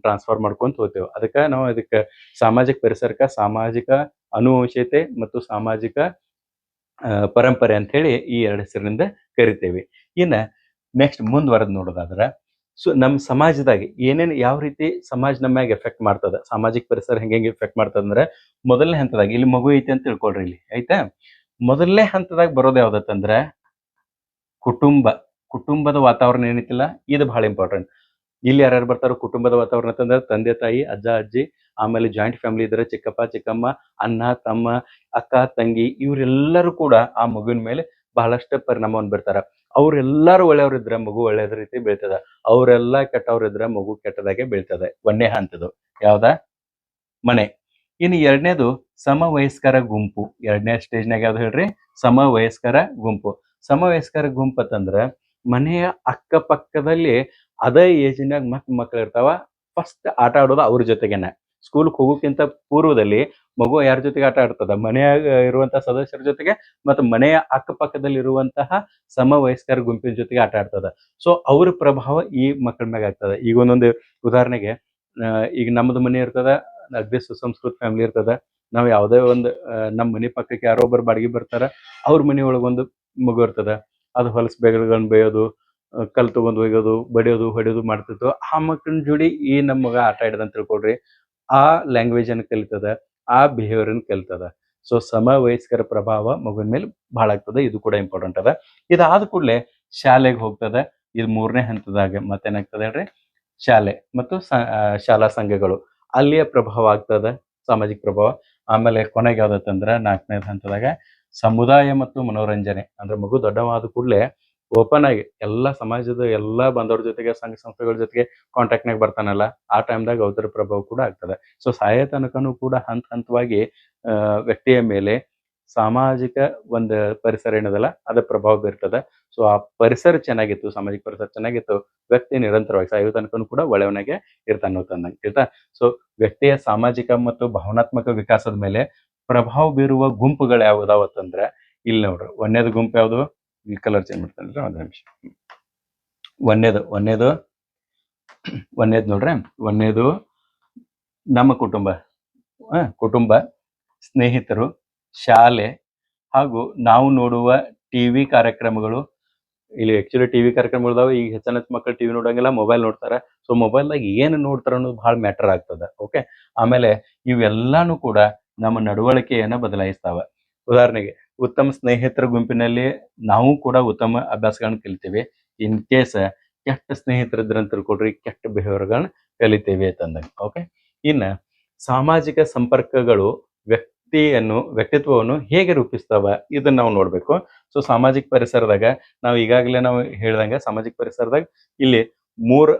ಟ್ರಾನ್ಸ್ಫರ್ ಮಾಡ್ಕೊಂತ ಹೋಗ್ತೇವೆ. ಅದಕ್ಕೆ ನಾವು ಇದಕ್ಕೆ ಸಾಮಾಜಿಕ ಪರಿಸರಕ್ಕೆ ಸಾಮಾಜಿಕ ಅನುವಂಶೀಯತೆ ಮತ್ತು ಸಾಮಾಜಿಕ ಪರಂಪರೆ ಅಂತ ಹೇಳಿ ಈ ಎರಡು ಹೆಸರಿನಿಂದ ಕರಿತೇವೆ. ಇನ್ನ ನೆಕ್ಸ್ಟ್ ಮುಂದುವರೆದ್ ನೋಡೋದಾದ್ರೆ, ನಮ್ಮ ಸಮಾಜದಾಗ ಏನೇನು ಯಾವ ರೀತಿ ಸಮಾಜ ನಮ್ಮ್ಯಾಗ ಎಫೆಕ್ಟ್ ಮಾಡ್ತದ, ಸಾಮಾಜಿಕ ಪರಿಸರ ಹೆಂಗೆ ಎಫೆಕ್ಟ್ ಮಾಡ್ತದ ಅಂದ್ರೆ, ಮೊದಲನೇ ಹಂತದಾಗ ಇಲ್ಲಿ ಮಗು ಐತೆ ಅಂತ ತಿಳ್ಕೊಳ್ರಿ. ಇಲ್ಲಿ ಐತಾ, ಮೊದಲನೇ ಹಂತದಾಗ ಬರೋದು ಯಾವ್ದತ್ತಂದ್ರೆ ಕುಟುಂಬದ ವಾತಾವರಣ ಏನೈತಿಲ್ಲ, ಇದು ಬಹಳ ಇಂಪಾರ್ಟೆಂಟ್. ಇಲ್ಲಿ ಯಾರ್ಯಾರು ಬರ್ತಾರೋ ಕುಟುಂಬದ ವಾತಾವರಣ ಅಂತಂದ್ರೆ ತಂದೆ ತಾಯಿ, ಅಜ್ಜ ಅಜ್ಜಿ, ಆಮೇಲೆ ಜಾಯಿಂಟ್ ಫ್ಯಾಮಿಲಿ ಇದ್ರೆ ಚಿಕ್ಕಪ್ಪ ಚಿಕ್ಕಮ್ಮ, ಅಣ್ಣ ತಮ್ಮ, ಅಕ್ಕ ತಂಗಿ, ಇವರೆಲ್ಲರೂ ಕೂಡ ಆ ಮಗುವಿನ ಮೇಲೆ ಬಹಳಷ್ಟು ಪರಿಣಾಮವನ್ನು ಬೀರ್ತಾರ. ಅವ್ರೆಲ್ಲಾರು ಒಳ್ಳೆಯವ್ರಿದ್ರೆ ಮಗು ಒಳ್ಳೆಯದ ರೀತಿ ಬೀಳ್ತದ, ಅವರೆಲ್ಲಾ ಕೆಟ್ಟವ್ರಿದ್ರೆ ಮಗು ಕೆಟ್ಟದಾಗೆ ಬೀಳ್ತದೆ. ಒಂದೇ ಹಂತದು ಯಾವ್ದ? ಮನೆ. ಇನ್ನು ಎರಡನೇದು ಸಮವಯಸ್ಕರ ಗುಂಪು. ಎರಡನೇ ಸ್ಟೇಜ್ನಾಗ ಯಾವ್ದು ಹೇಳ್ರಿ? ಸಮವಯಸ್ಕರ ಗುಂಪು. ಸಮವಯಸ್ಕರ ಗುಂಪು ಅಂತಂದ್ರ ಮನೆಯ ಅಕ್ಕಪಕ್ಕದಲ್ಲಿ ಅದೇ ಏಜ್ನಾಗ ಮಕ್ಳು ಇರ್ತಾವ. ಫಸ್ಟ್ ಆಟ ಆಡೋದು ಅವ್ರ ಜೊತೆಗೇನೆ. ಸ್ಕೂಲ್ಗೆ ಹೋಗೋಕ್ಕಿಂತ ಪೂರ್ವದಲ್ಲಿ ಮಗು ಯಾರ ಜೊತೆಗೆ ಆಟ ಆಡ್ತದ? ಮನೆಯಾಗ ಇರುವಂತಹ ಸದಸ್ಯರ ಜೊತೆಗೆ ಮತ್ತು ಮನೆಯ ಅಕ್ಕಪಕ್ಕದಲ್ಲಿ ಇರುವಂತಹ ಸಮವಯಸ್ಕರ ಗುಂಪಿನ ಜೊತೆಗೆ ಆಟ ಆಡ್ತದ. ಸೊ ಅವ್ರ ಪ್ರಭಾವ ಈ ಮಕ್ಕಳ ಮ್ಯಾಗ ಆಗ್ತದೆ. ಈಗ ಒಂದೊಂದು ಉದಾಹರಣೆಗೆ, ಈಗ ನಮ್ಮದು ಮನೆ ಇರ್ತದ, ಅಗ್ದಿ ಸುಸಂಸ್ಕೃತ ಫ್ಯಾಮಿಲಿ ಇರ್ತದ. ನಾವು ಯಾವುದೇ ಒಂದು ನಮ್ಮ ಮನೆ ಪಕ್ಕಕ್ಕೆ ಯಾರೋ ಒಬ್ಬರು ಬಾಡಿಗೆ ಬರ್ತಾರ, ಅವ್ರ ಮನೆ ಒಳಗೊಂದು ಮಗು ಇರ್ತದ. ಅದು ಹೊಲಸು ಬೇಗಗಳನ್ನ ಬೇಯೋದು, ಕಲ್ ತಗೊಂಡು ಒಯ್ಯೋದು, ಬಡಿಯೋದು, ಹೊಡಿಯೋದು ಮಾಡ್ತಿತ್ತು. ಆ ಮಕ್ಕಳ ಜೋಡಿ ಈ ನಮ್ಮ ಮಗ ಆಟ ಆಡಿದಂತ ತಿಳ್ಕೊಳ್ರಿ, ಆ ಲ್ಯಾಂಗ್ವೇಜ್ ಅನ್ನು ಕಲಿತದ, ಆ ಬಿಹೇವಿಯರ್ ಅನ್ನು ಕಲಿತದ. ಸೊ ಸಮವಯಸ್ಕರ ಪ್ರಭಾವ ಮಗುವಿನ ಮೇಲೆ ಬಹಳ ಆಗ್ತದೆ. ಇದು ಕೂಡ ಇಂಪಾರ್ಟೆಂಟ್ ಅದ. ಇದಾದ ಕೂಡಲೇ ಶಾಲೆಗೆ ಹೋಗ್ತದೆ. ಇದು ಮೂರನೇ ಹಂತದಾಗ ಮತ್ತೇನಾಗ್ತದೆ ಹೇಳ್ರಿ? ಶಾಲೆ ಮತ್ತು ಶಾಲಾ ಸಂಘಗಳು, ಅಲ್ಲಿಯ ಪ್ರಭಾವ ಆಗ್ತದ, ಸಾಮಾಜಿಕ ಪ್ರಭಾವ. ಆಮೇಲೆ ಕೊನೆಗೆ ಯಾವ್ದತ್ತಂದ್ರ ನಾಲ್ಕನೇ ಹಂತದಾಗ ಸಮುದಾಯ ಮತ್ತು ಮನೋರಂಜನೆ. ಅಂದ್ರೆ ಮಗು ದೊಡ್ಡವಾದ ಕೂಡಲೇ ಓಪನ್ ಆಗಿ ಎಲ್ಲ ಸಮಾಜದ ಎಲ್ಲ ಬಂದವ್ರ ಜೊತೆಗೆ, ಸಂಘ ಸಂಸ್ಥೆಗಳ ಜೊತೆಗೆ ಕಾಂಟ್ಯಾಕ್ಟ್ನಾಗ ಬರ್ತಾನಲ್ಲ, ಆ ಟೈಮ್ದಾಗ ಅವತರ ಪ್ರಭಾವ ಕೂಡ ಆಗ್ತದೆ. ಸೊ ಸಾಯ ತನಕನೂ ಕೂಡ ಹಂತವಾಗಿ ವ್ಯಕ್ತಿಯ ಮೇಲೆ ಸಾಮಾಜಿಕ ಒಂದು ಪರಿಸರ ಏನದಲ್ಲ ಅದ ಪ್ರಭಾವ ಬೀರ್ತದೆ. ಸೊ ಆ ಪರಿಸರ ಚೆನ್ನಾಗಿತ್ತು, ಸಾಮಾಜಿಕ ಪರಿಸರ ಚೆನ್ನಾಗಿತ್ತು, ವ್ಯಕ್ತಿ ನಿರಂತರವಾಗಿ ಸಾಯುವ ತನಕನೂ ಕೂಡ ಒಳ್ಳೆಯವನಾಗೆ ಇರ್ತಾನೆ ಅಂತಂದಂಗೆ ಆಯ್ತಾ. ಸೊ ವ್ಯಕ್ತಿಯ ಸಾಮಾಜಿಕ ಮತ್ತು ಭಾವನಾತ್ಮಕ ವಿಕಾಸದ ಮೇಲೆ ಪ್ರಭಾವ ಬೀರುವ ಗುಂಪುಗಳು ಯಾವ್ದಾವತ್ತಂದ್ರೆ, ಇಲ್ಲಿ ನೋಡ್ರಿ, ಒಂದನೇದು ಗುಂಪು ಯಾವುದು? ಈ ಕಲರ್ ಚೇಂಜ್ ಮಾಡ್ತಾನೆ ಒಂದು ನಿಮಿಷ. ಒಂದನೇದು ನೋಡ್ರಿ, ಒಂದನೇದು ನಮ್ಮ ಕುಟುಂಬ, ಸ್ನೇಹಿತರು, ಶಾಲೆ, ಹಾಗೂ ನಾವು ನೋಡುವ ಟಿವಿ ಕಾರ್ಯಕ್ರಮಗಳು. ಇಲ್ಲಿ ಆಕ್ಚುಲಿ ಟಿವಿ ಕಾರ್ಯಕ್ರಮಗಳದಾವ. ಈಗ ಹೆಚ್ಚಿನ ಮಕ್ಕಳು ಟಿವಿ ನೋಡಂಗಿಲ್ಲ, ಮೊಬೈಲ್ ನೋಡ್ತಾರ. ಸೊ ಮೊಬೈಲ್ದಾಗ ಏನು ನೋಡ್ತಾರ ಅನ್ನೋದು ಭಾಳ ಮ್ಯಾಟರ್ ಆಗ್ತದ. ಓಕೆ, ಆಮೇಲೆ ಇವೆಲ್ಲಾನು ಕೂಡ ನಮ್ಮ ನಡವಳಿಕೆಯನ್ನ ಬದಲಾಯಿಸ್ತಾವ. ಉದಾಹರಣೆಗೆ, ಉತ್ತಮ ಸ್ನೇಹಿತರ ಗುಂಪಿನಲ್ಲಿ ನಾವು ಕೂಡ ಉತ್ತಮ ಅಭ್ಯಾಸಗಳನ್ನ ಕಲಿತೀವಿ. ಇನ್ ಕೇಸ್ ಕೆಟ್ಟ ಸ್ನೇಹಿತರಿದ್ರಂತ ತಿಳ್ಕೊಡ್ರಿ, ಕೆಟ್ಟ ಬಿಹೇವಿಯರ್ಗಳನ್ನ ಕಲಿತೇವೆ ಅಂತಂದಂಗೆ. ಓಕೆ, ಇನ್ನ ಸಾಮಾಜಿಕ ಸಂಪರ್ಕಗಳು ವ್ಯಕ್ತಿತ್ವವನ್ನು ಹೇಗೆ ರೂಪಿಸ್ತಾವ, ಇದನ್ನ ನಾವು ನೋಡ್ಬೇಕು. ಸೊ ಸಾಮಾಜಿಕ ಪರಿಸರದಾಗ ನಾವು ಈಗಾಗಲೇ ನಾವು ಹೇಳ್ದಂಗೆ ಸಾಮಾಜಿಕ ಪರಿಸರದಾಗ ಇಲ್ಲಿ ಮೂರ್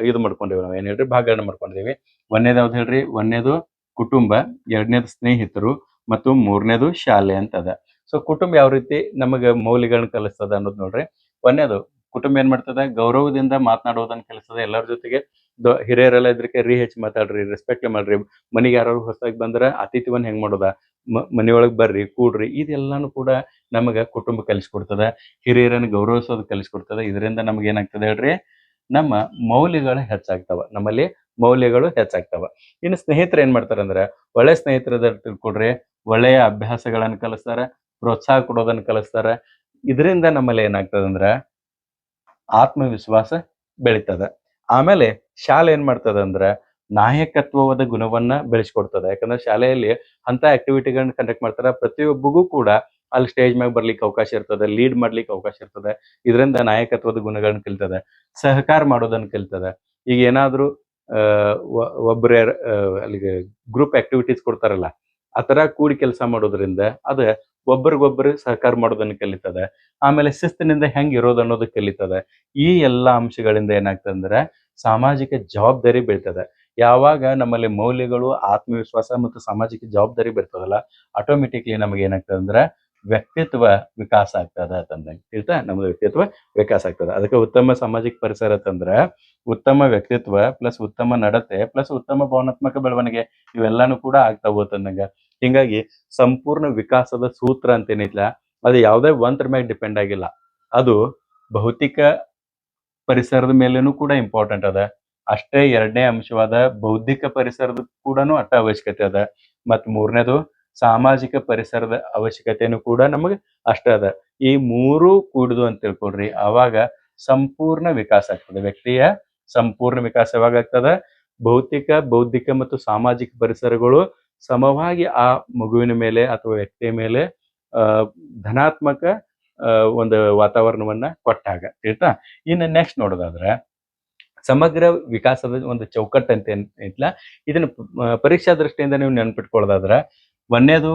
ಇದು ಮಾಡ್ಕೊಂಡಿವಿ. ನಾವು ಏನ್ ಹೇಳ್ರಿ, ಭಾಗಗಳನ್ನ ಮಾಡ್ಕೊಂಡಿದೀವಿ. ಒಂದೇದು ಯಾವ್ದು ಹೇಳ್ರಿ? ಒಂದೇದು ಕುಟುಂಬ, ಎರಡನೇದು ಸ್ನೇಹಿತರು, ಮತ್ತು ಮೂರನೇದು ಶಾಲೆ ಅಂತ ಅದ. ಸೊ ಕುಟುಂಬ ಯಾವ ರೀತಿ ನಮಗೆ ಮೌಲ್ಯಗಳನ್ನ ಕಲಿಸ್ತದ ಅನ್ನೋದು ನೋಡ್ರಿ. ಒಂದೇದು ಕುಟುಂಬ ಏನ್ ಮಾಡ್ತದ? ಗೌರವದಿಂದ ಮಾತನಾಡೋದನ್ನ ಕಲಿಸ್ತದ. ಎಲ್ಲರ ಜೊತೆಗೆ ಹಿರಿಯರೆಲ್ಲ ಇದ್ರಕ್ಕೆ ಹೆಚ್ಚು ಮಾತಾಡ್ರಿ, ರೆಸ್ಪೆಕ್ಟ್ ಮಾಡ್ರಿ. ಮನೆಗೆ ಯಾರು ಹೊಸದಾಗಿ ಬಂದ್ರ ಅತಿಥಿವನ್ನ ಹೆಂಗ್ ಮಾಡೋದ, ಮನೆಯೊಳಗೆ ಬರ್ರಿ, ಕೂಡ್ರಿ, ಇದೆಲ್ಲಾನು ಕೂಡ ನಮಗ ಕುಟುಂಬ ಕಲಿಸ್ಕೊಡ್ತದ. ಹಿರಿಯರನ್ನು ಗೌರವಿಸೋದು ಕಲಿಸ್ಕೊಡ್ತದ. ಇದರಿಂದ ನಮ್ಗೆ ಏನಾಗ್ತದೆ ಹೇಳ್ರಿ? ನಮ್ಮ ಮೌಲ್ಯಗಳು ಹೆಚ್ಚಾಗ್ತಾವ, ನಮ್ಮಲ್ಲಿ ಮೌಲ್ಯಗಳು ಹೆಚ್ಚಾಗ್ತಾವ. ಇನ್ನು ಸ್ನೇಹಿತರು ಏನ್ ಮಾಡ್ತಾರಂದ್ರ, ಒಳ್ಳೆ ಸ್ನೇಹಿತರ ತಿಳ್ಕೊಡ್ರಿ, ಒಳ್ಳೆಯ ಅಭ್ಯಾಸಗಳನ್ನ ಕಲಿಸ್ತಾರ, ಪ್ರೋತ್ಸಾಹ ಕೊಡೋದನ್ನ ಕಲಿಸ್ತಾರ. ಇದರಿಂದ ನಮ್ಮಲ್ಲಿ ಏನಾಗ್ತದಂದ್ರ ಆತ್ಮವಿಶ್ವಾಸ ಬೆಳಿತದ. ಆಮೇಲೆ ಶಾಲೆ ಏನ್ ಮಾಡ್ತದ ಅಂದ್ರ ನಾಯಕತ್ವದ ಗುಣವನ್ನ ಬೆಳೆಸ್ಕೊಡ್ತದ. ಯಾಕಂದ್ರೆ ಶಾಲೆಯಲ್ಲಿ ಅಂತ ಆಕ್ಟಿವಿಟಿಗಳನ್ನ ಕಂಡಕ್ಟ್ ಮಾಡ್ತಾರ. ಪ್ರತಿಯೊಬ್ಬಗೂ ಕೂಡ ಅಲ್ಲಿ ಸ್ಟೇಜ್ ಮ್ಯಾಗ ಬರ್ಲಿಕ್ಕೆ ಅವಕಾಶ ಇರ್ತದೆ, ಲೀಡ್ ಮಾಡ್ಲಿಕ್ಕೆ ಅವಕಾಶ ಇರ್ತದೆ. ಇದರಿಂದ ನಾಯಕತ್ವದ ಗುಣಗಳನ್ನ ಕಲಿತದ, ಸಹಕಾರ ಮಾಡೋದನ್ನ ಕಲಿತದ. ಈಗ ಏನಾದ್ರೂ ಒಬ್ಬರೇ ಅಲ್ಲಿಗೆ ಗ್ರೂಪ್ ಆಕ್ಟಿವಿಟೀಸ್ ಕೊಡ್ತಾರಲ್ಲ, ಆತರ ಕೂಡಿ ಕೆಲಸ ಮಾಡೋದ್ರಿಂದ ಅದ ಒಬ್ಬರಿಗೊಬ್ಬರು ಸಹಕಾರ ಮಾಡೋದನ್ನ ಕಲಿತದ. ಆಮೇಲೆ ಶಿಸ್ತಿನಿಂದ ಹೆಂಗ್ ಇರೋದು ಅನ್ನೋದು ಕಲಿತದ. ಈ ಎಲ್ಲಾ ಅಂಶಗಳಿಂದ ಏನಾಗ್ತದಂದ್ರೆ ಸಾಮಾಜಿಕ ಜವಾಬ್ದಾರಿ ಬೆಳಿತದ. ಯಾವಾಗ ನಮ್ಮಲ್ಲಿ ಮೌಲ್ಯಗಳು, ಆತ್ಮವಿಶ್ವಾಸ ಮತ್ತು ಸಾಮಾಜಿಕ ಜವಾಬ್ದಾರಿ ಬರ್ತದಲ್ಲ, ಆಟೋಮೆಟಿಕ್ಲಿ ನಮಗೆ ಏನಾಗ್ತದೆ ಅಂದ್ರೆ ವ್ಯಕ್ತಿತ್ವ ವಿಕಾಸ ಆಗ್ತದ ಅಂತಂದಂಗೆ. ತಿಳಿತಾ? ನಮ್ದು ವ್ಯಕ್ತಿತ್ವ ವಿಕಾಸ ಆಗ್ತದ. ಅದಕ್ಕೆ ಉತ್ತಮ ಸಾಮಾಜಿಕ ಪರಿಸರ ಅಂತಂದ್ರ ಉತ್ತಮ ವ್ಯಕ್ತಿತ್ವ ಪ್ಲಸ್ ಉತ್ತಮ ನಡತೆ ಪ್ಲಸ್ ಉತ್ತಮ ಭಾವನಾತ್ಮಕ ಬೆಳವಣಿಗೆ ಇವೆಲ್ಲಾನು ಕೂಡ ಆಗ್ತಾವ ಅಂತಂದಂಗ. ಹಿಂಗಾಗಿ ಸಂಪೂರ್ಣ ವಿಕಾಸದ ಸೂತ್ರ ಅಂತ ಏನಿಲ್ಲ, ಅದು ಯಾವುದೇ ಒಂದ್ರ ಮ್ಯಾಗ ಡಿಪೆಂಡ್ ಆಗಿಲ್ಲ. ಅದು ಭೌತಿಕ ಪರಿಸರದ ಮೇಲೇನು ಕೂಡ ಇಂಪಾರ್ಟೆಂಟ್ ಅದ. ಅಷ್ಟೇ ಎರಡನೇ ಅಂಶವಾದ ಬೌದ್ಧಿಕ ಪರಿಸರದ ಕೂಡ ಅಟ್ಟ ಅವಶ್ಯಕತೆ ಅದ. ಮತ್ ಮೂರನೇದು ಸಾಮಾಜಿಕ ಪರಿಸರದ ಅವಶ್ಯಕತೆನೂ ಕೂಡ ನಮಗೆ ಅಷ್ಟ ಅದ. ಈ ಮೂರೂ ಕೂಡುದು ಅಂತ ತಿಳ್ಕೊಡ್ರಿ, ಆವಾಗ ಸಂಪೂರ್ಣ ವಿಕಾಸ ಆಗ್ತದೆ. ವ್ಯಕ್ತಿಯ ಸಂಪೂರ್ಣ ವಿಕಾಸ ಯಾವಾಗ ಆಗ್ತದ? ಭೌತಿಕ, ಬೌದ್ಧಿಕ ಮತ್ತು ಸಾಮಾಜಿಕ ಪರಿಸರಗಳು ಸಮವಾಗಿ ಆ ಮಗುವಿನ ಮೇಲೆ ಅಥವಾ ವ್ಯಕ್ತಿಯ ಮೇಲೆ ಧನಾತ್ಮಕ ಒಂದು ವಾತಾವರಣವನ್ನ ಕೊಟ್ಟಾಗ. ತಿಳಿತಾ? ಇನ್ನು ನೆಕ್ಸ್ಟ್ ನೋಡೋದಾದ್ರೆ ಸಮಗ್ರ ವಿಕಾಸದ ಒಂದು ಚೌಕಟ್ಟು ಅಂತ ಐತ್ಲ, ಇದನ್ನ ಪರೀಕ್ಷಾ ದೃಷ್ಟಿಯಿಂದ ನೀವು ನೆನ್ಪಿಟ್ಕೊಳ್ಳೋದಾದ್ರ ಒಂದೇದು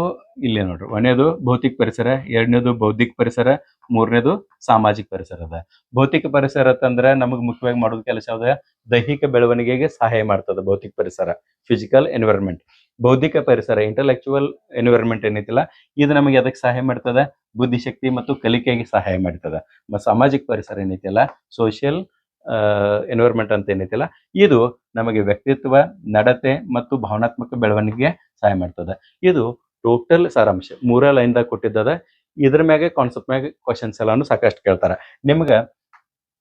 ಇಲ್ಲಿ ನೋಡ್ರಿ, ಒಂದೇದು ಭೌತಿಕ ಪರಿಸರ, ಎರಡನೇದು ಬೌದ್ಧಿಕ ಪರಿಸರ, ಮೂರನೇದು ಸಾಮಾಜಿಕ ಪರಿಸರ ಅದ. ಭೌತಿಕ ಪರಿಸರ ಅಂತಂದ್ರೆ ನಮಗ್ ಮುಖ್ಯವಾಗಿ ಮಾಡೋದು ಕೆಲಸ ಯಾವ್ದ? ದೈಹಿಕ ಬೆಳವಣಿಗೆಗೆ ಸಹಾಯ ಮಾಡ್ತದ ಭೌತಿಕ ಪರಿಸರ, ಫಿಸಿಕಲ್ ಎನ್ವಿರಾನ್ಮೆಂಟ್. ಬೌದ್ಧಿಕ ಪರಿಸರ, ಇಂಟೆಲೆಕ್ಚುವಲ್ ಎನ್ವಿರಾನ್ಮೆಂಟ್ ಏನೈತಿಲ್ಲ, ಇದು ನಮಗೆ ಅದಕ್ಕೆ ಸಹಾಯ ಮಾಡ್ತದ? ಬುದ್ಧಿಶಕ್ತಿ ಮತ್ತು ಕಲಿಕೆಗೆ ಸಹಾಯ ಮಾಡ್ತದ. ಮತ್ತು ಸಾಮಾಜಿಕ ಪರಿಸರ ಏನೈತಿಲ್ಲ, ಸೋಷಿಯಲ್ ಎನ್ವಿರಾನ್ಮೆಂಟ್ ಅಂತ ಏನೈತಿಲ್ಲ, ಇದು ನಮಗೆ ವ್ಯಕ್ತಿತ್ವ, ನಡತೆ ಮತ್ತು ಭಾವನಾತ್ಮಕ ಬೆಳವಣಿಗೆಗೆ ಸಹಾಯ ಮಾಡ್ತದ. ಇದು ಟೋಟಲ್ ಸಾರಾಂಶ 3 ಲೈನ್ದಾಗ ಕೊಟ್ಟಿದ್ದದ. ಇದ್ರ ಮ್ಯಾಗೆ ಕಾನ್ಸೆಪ್ಟ್ ಮ್ಯಾಗ ಕ್ವಶನ್ಸ್ ಎಲ್ಲಾನು ಸಾಕಷ್ಟು ಕೇಳ್ತಾರ. ನಿಮ್ಗ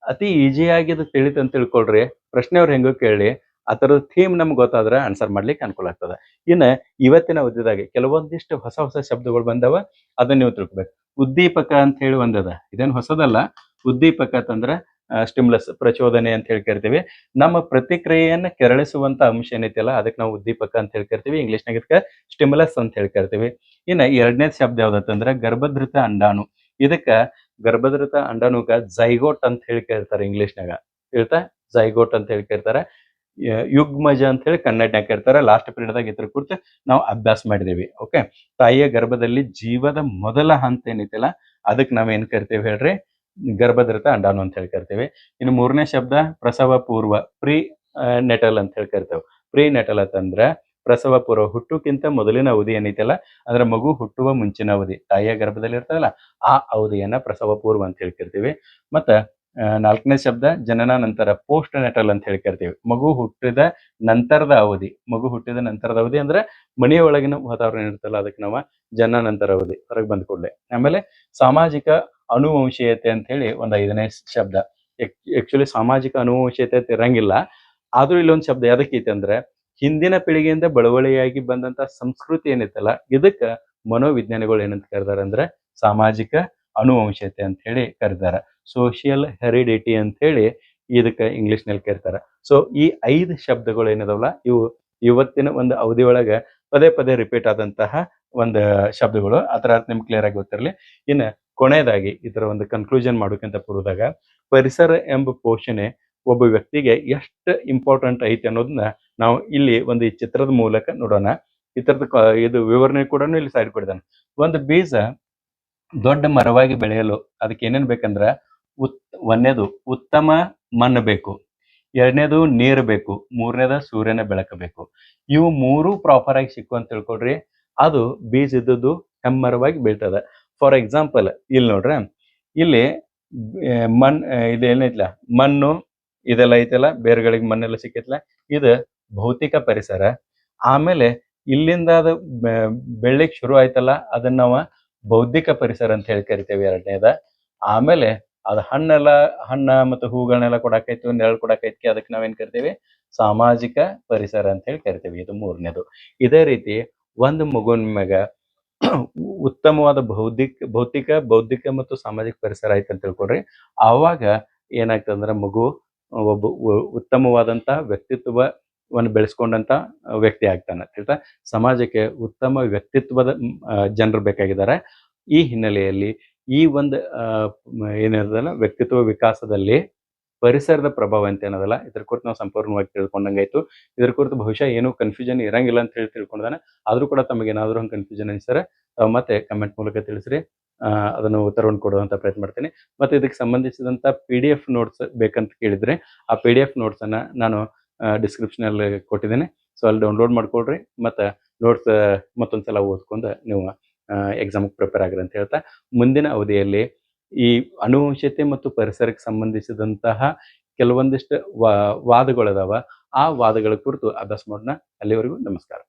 ಅತಿ ಈಸಿಯಾಗಿ ಇದು ತಿಳಿತು ಅಂತ ತಿಳ್ಕೊಳ್ರಿ, ಪ್ರಶ್ನೆ ಅವ್ರು ಹೆಂಗೋ ಕೇಳಿ ಆ ಥರದ ಥೀಮ್ ನಮ್ಗೆ ಗೊತ್ತಾದ್ರೆ ಆನ್ಸರ್ ಮಾಡ್ಲಿಕ್ಕೆ ಅನುಕೂಲ ಆಗ್ತದ. ಇನ್ನು ಇವತ್ತಿನ ಅವಧಿದಾಗೆ ಕೆಲವೊಂದಿಷ್ಟು ಹೊಸ ಹೊಸ ಶಬ್ದಗಳು ಬಂದವ, ಅದನ್ನ ನೀವು ತಿಳ್ಕೊಬೇಕು. ಉದ್ದೀಪಕ ಅಂತ ಹೇಳಿ ಒಂದದ, ಇದೇನು ಹೊಸದಲ್ಲ. ಉದ್ದೀಪಕ ಅಂತಂದ್ರೆ ಸ್ಟಿಮ್ಯುಲಸ್, ಪ್ರಚೋದನೆ ಅಂತ ಹೇಳಿ ಕರಿತೀವಿ. ನಮ್ಮ ಪ್ರತಿಕ್ರಿಯೆಯನ್ನ ಕೆರಳಿಸುವಂತ ಅಂಶ ಏನೈತಿಲ್ಲ, ಅದಕ್ಕೆ ನಾವು ಉದ್ದೀಪಕ ಅಂತ ಹೇಳಿ ಕರಿತೀವಿ. ಇಂಗ್ಲಿಷ್ನಾಗ ಇದಕ್ಕೆ ಸ್ಟಿಮ್ಯುಲಸ್ ಅಂತ ಹೇಳಿ ಕರಿತೀವಿ. ಇನ್ನು ಎರಡನೇ ಶಬ್ದ ಯಾವ್ದಂದ್ರೆ ಗರ್ಭಧೃತ ಅಂಡಾಣು. ಇದಕ್ಕ ಗರ್ಭಧೃತ ಅಂಡಾಣುಗ ಜೈಗೋಟ್ ಅಂತ ಹೇಳಿ ಕರಿತಾರೆ ಇಂಗ್ಲಿಷ್ನಾಗ. ಹೇಳ್ತಾ? ಜೈಗೋಟ್ ಅಂತ ಹೇಳಿ ಕರಿತಾರೆ. ಯುಗ್ಮಜ ಅಂತ ಹೇಳಿ ಕನ್ನಡನಾಗ ಕರಿತಾರೆ. ಲಾಸ್ಟ್ ಪೀರಿಯಡ್ದಾಗ ಇದ್ರ ಕುರಿತು ನಾವು ಅಭ್ಯಾಸ ಮಾಡಿದೇವಿ. ಓಕೆ, ತಾಯಿಯ ಗರ್ಭದಲ್ಲಿ ಜೀವದ ಮೊದಲ ಹಂತ ಏನೈತಿಲ್ಲ, ಅದಕ್ಕೆ ನಾವೇನ್ ಕರಿತೇವೆ ಹೇಳ್ರಿ? ಗರ್ಭಧೃತ ಅಂಡಾಣು ಅಂತ ಹೇಳಿ ಕರಿತೇವೆ. ಇನ್ನು ಮೂರನೇ ಶಬ್ದ ಪ್ರಸವ ಪೂರ್ವ, ಪ್ರೀ ನೆಟಲ್ ಅಂತ ಹೇಳಿ ಕರಿತೇವೆ. ಪ್ರೀ ನೆಟಲ್ ಅಂತಂದ್ರೆ ಪ್ರಸವ ಪೂರ್ವ, ಹುಟ್ಟುಕ್ಕಿಂತ ಮೊದಲಿನ ಅವಧಿ ಏನೈತಿಲ್ಲ, ಅಂದ್ರೆ ಮಗು ಹುಟ್ಟುವ ಮುಂಚಿನ ಅವಧಿ, ತಾಯಿಯ ಗರ್ಭದಲ್ಲಿ ಇರ್ತದಲ್ಲ ಆ ಅವಧಿಯನ್ನ ಪ್ರಸವ ಪೂರ್ವ ಅಂತ ಹೇಳಿ ಕರಿತೀವಿ. ಮತ್ತ ನಾಲ್ಕನೇ ಶಬ್ದ ಜನನ ನಂತರ, ಪೋಸ್ಟ್ ನೆಟಲ್ ಅಂತ ಹೇಳಿ ಕರಿತೀವಿ. ಮಗು ಹುಟ್ಟಿದ ನಂತರದ ಅವಧಿ. ಮಗು ಹುಟ್ಟಿದ ನಂತರದ ಅವಧಿ ಅಂದ್ರೆ ಮನೆಯೊಳಗಿನ ವಾತಾವರಣ ಇರ್ತಲ್ಲ, ಅದಕ್ಕೆ ನಾವು ಜನನ ನಂತರ ಅವಧಿ, ಹೊರಗೆ ಬಂದ ಕೂಡಲೇ. ಆಮೇಲೆ ಸಾಮಾಜಿಕ ಅನುವಂಶೀಯತೆ ಅಂತ ಹೇಳಿ ಒಂದು 5ನೇ ಶಬ್ದ. ಆಕ್ಚುಲಿ ಸಾಮಾಜಿಕ ಅನುವಂಶೀಯತೆ ಇರಂಗಿಲ್ಲ, ಆದ್ರೂ ಇಲ್ಲೊಂದು ಶಬ್ದ ಯಾವ್ದಕ್ಕೈತೆ ಅಂದ್ರೆ ಹಿಂದಿನ ಪೀಳಿಗೆಯಿಂದ ಬಳವಳಿಯಾಗಿ ಬಂದಂತ ಸಂಸ್ಕೃತಿ ಏನೈತಲ್ಲ, ಇದಕ್ಕ ಮನೋವಿಜ್ಞಾನಿಗಳು ಏನಂತ ಕರೀತಾರೆ ಅಂದ್ರೆ ಸಾಮಾಜಿಕ ಅನುವಂಶತೆ ಅಂತ ಹೇಳಿ ಕರೀತಾರೆ. ಸೋಷಿಯಲ್ ಹೆರಿಡಿಟಿ ಅಂತ ಹೇಳಿ ಇದಕ್ಕೆ ಇಂಗ್ಲಿಷ್ನಲ್ಲಿ ಕರೀತಾರೆ. ಸೊ ಈ 5 ಶಬ್ದಗಳು ಏನಿದಾವಲ್ಲ ಇವು ಇವತ್ತಿನ ಒಂದು ಅವಧಿ ಒಳಗೆ ಪದೇ ಪದೇ ರಿಪೀಟ್ ಆದಂತಹ ಒಂದು ಶಬ್ದಗಳು. ಅದರ ಅರ್ಥ ನಿಮ್ಗೆ ಕ್ಲಿಯರ್ ಆಗಿ ಗೊತ್ತಿರಲಿ. ಇನ್ನು ಕೊನೆಯದಾಗಿ ಇದರ ಒಂದು ಕನ್ಕ್ಲೂಷನ್ ಮಾಡೋಕ್ಕಿಂತ ಪೂರ್ವದಾಗ ಪರಿಸರ ಎಂಬ ಪೋಷಣೆ ಒಬ್ಬ ವ್ಯಕ್ತಿಗೆ ಎಷ್ಟು ಇಂಪಾರ್ಟೆಂಟ್ ಐತೆ ಅನ್ನೋದನ್ನ ನಾವು ಇಲ್ಲಿ ಒಂದು ಈ ಚಿತ್ರದ ಮೂಲಕ ನೋಡೋಣ. ಇತರದ ಇದು ವಿವರಣೆ ಕೂಡ ಇಲ್ಲಿ ಸೈಡ್ ಕೊಡಿದಾನೆ. ಒಂದು ಬೀಜ ದೊಡ್ಡ ಮರವಾಗಿ ಬೆಳೆಯಲು ಅದಕ್ಕೆ ಏನೇನ್ ಬೇಕಂದ್ರ ಒಂದನೇದು ಉತ್ತಮ ಮಣ್ಣು ಬೇಕು, ಎರಡನೇದು ನೀರು ಬೇಕು, ಮೂರನೇದ ಸೂರ್ಯನ ಬೆಳಕು ಬೇಕು. ಇವು ಮೂರು ಪ್ರಾಪರ್ ಆಗಿ ಸಿಕ್ಕು ಅಂತ ತಿಳ್ಕೊಡ್ರಿ, ಅದು ಬೀಜ ಇದ್ದದ್ದು ಹೆಮ್ಮರವಾಗಿ ಬೀಳ್ತದ. ಫಾರ್ ಎಕ್ಸಾಂಪಲ್ ಇಲ್ಲಿ ನೋಡ್ರ, ಇಲ್ಲಿ ಇದೇನೈತ್ಲ ಮಣ್ಣು ಇದೆಲ್ಲ ಐತಲ್ಲ, ಬೇರುಗಳಿಗೆ ಮಣ್ಣೆಲ್ಲ ಸಿಕ್ಕೈತ್ಲ, ಇದು ಭೌತಿಕ ಪರಿಸರ. ಆಮೇಲೆ ಇಲ್ಲಿಂದ ಅದು ಬೆಳ್ಳಿಗೆ ಶುರು ಆಯ್ತಲ್ಲ, ಅದನ್ನ ನಾವು ಬೌದ್ಧಿಕ ಪರಿಸರ ಅಂತ ಹೇಳಿ ಕರಿತೇವೆ ಎರಡನೇದ. ಆಮೇಲೆ ಅದು ಹಣ್ಣ ಮತ್ತು ಹೂಗಳನ್ನೆಲ್ಲ ಕೊಡಾಕೈತಿ, ನೆರಳು ಕೊಡಾಕೈತಿ, ಅದಕ್ಕೆ ನಾವೇನ್ ಕರಿತೇವೆ ಸಾಮಾಜಿಕ ಪರಿಸರ ಅಂತ ಹೇಳಿ ಕರಿತೇವೆ. ಇದು ಮೂರನೇದು. ಇದೇ ರೀತಿ ಒಂದು ಮಗುವಿನ ಮ್ಯಾಗ ಉತ್ತಮವಾದ ಭೌತಿಕ ಬೌದ್ಧಿಕ ಮತ್ತು ಸಾಮಾಜಿಕ ಪರಿಸರ ಆಯ್ತು ಅಂತ ತಿಳ್ಕೊಡ್ರಿ, ಆವಾಗ ಏನಾಗ್ತದೆ ಅಂದ್ರೆ ಮಗು ಒಬ್ಬ ಉತ್ತಮವಾದಂತಹ ವ್ಯಕ್ತಿತ್ವವನ್ನು ಬೆಳೆಸ್ಕೊಂಡಂತ ವ್ಯಕ್ತಿ ಆಗ್ತಾನೆ ಅಂತ. ಸಮಾಜಕ್ಕೆ ಉತ್ತಮ ವ್ಯಕ್ತಿತ್ವದ ಜನರು ಬೇಕಾಗಿದ್ದಾರೆ. ಈ ಹಿನ್ನೆಲೆಯಲ್ಲಿ ಈ ಒಂದು ಏನಿರೋದಲ್ಲ ವ್ಯಕ್ತಿತ್ವ ವಿಕಾಸದಲ್ಲಿ ಪರಿಸರದ ಪ್ರಭಾವ ಅಂತ ಏನದಲ್ಲ, ಇದ್ರ ಕುರಿತು ನಾವು ಸಂಪೂರ್ಣವಾಗಿ ತಿಳ್ಕೊಂಡಂಗಾಯ್ತು. ಇದ್ರ ಕುರಿತು ಬಹುಶಃ ಏನು ಕನ್ಫ್ಯೂಷನ್ ಇರಂಗಿಲ್ಲ ಅಂತ ಹೇಳಿ ತಿಳ್ಕೊಂಡಾನೆ. ಆದ್ರೂ ಕೂಡ ತಮಗೆ ಏನಾದರೂ ಒಂದು ಕನ್ಫ್ಯೂಷನ್ ಅನಿಸಿದ್ರೆ ಮತ್ತೆ ಕಮೆಂಟ್ ಮೂಲಕ ತಿಳಿಸ್ರಿ, ಅದನ್ನು ಉತ್ತರವನ್ನು ಕೊಡುವಂತ ಪ್ರಯತ್ನ ಮಾಡ್ತೀನಿ. ಮತ್ತೆ ಇದಕ್ಕೆ ಸಂಬಂಧಿಸಿದಂತ PDF ನೋಟ್ಸ್ ಬೇಕಂತ ಕೇಳಿದ್ರೆ ಆ PDF ನೋಟ್ಸ್ ಅನ್ನ ನಾನು ಡಿಸ್ಕ್ರಿಪ್ಷನ್ ಅಲ್ಲಿ ಕೊಟ್ಟಿದ್ದೇನೆ. ಸೊ ಅಲ್ಲಿ ಡೌನ್ಲೋಡ್ ಮಾಡ್ಕೊಳ್ರಿ, ಮತ್ತೆ ನೋಟ್ಸ್ ಮತ್ತೊಂದ್ಸಲ ಓದ್ಕೊಂಡು ನೀವು ಎಕ್ಸಾಮ್ಗೆ ಪ್ರಿಪೇರ್ ಆಗ್ರಿ ಅಂತ ಹೇಳ್ತಾ, ಮುಂದಿನ ಅವಧಿಯಲ್ಲಿ ಈ ಅನುವಂಶತೆ ಮತ್ತು ಪರಿಸರಕ್ಕೆ ಸಂಬಂಧಿಸಿದಂತಹ ಕೆಲವೊಂದಿಷ್ಟು ವಾದಗಳದಾವ, ಆ ವಾದಗಳ ಕುರಿತು ಅಭ್ಯಾಸ ಮಾಡೋಣ. ಅಲ್ಲಿವರೆಗೂ ನಮಸ್ಕಾರ.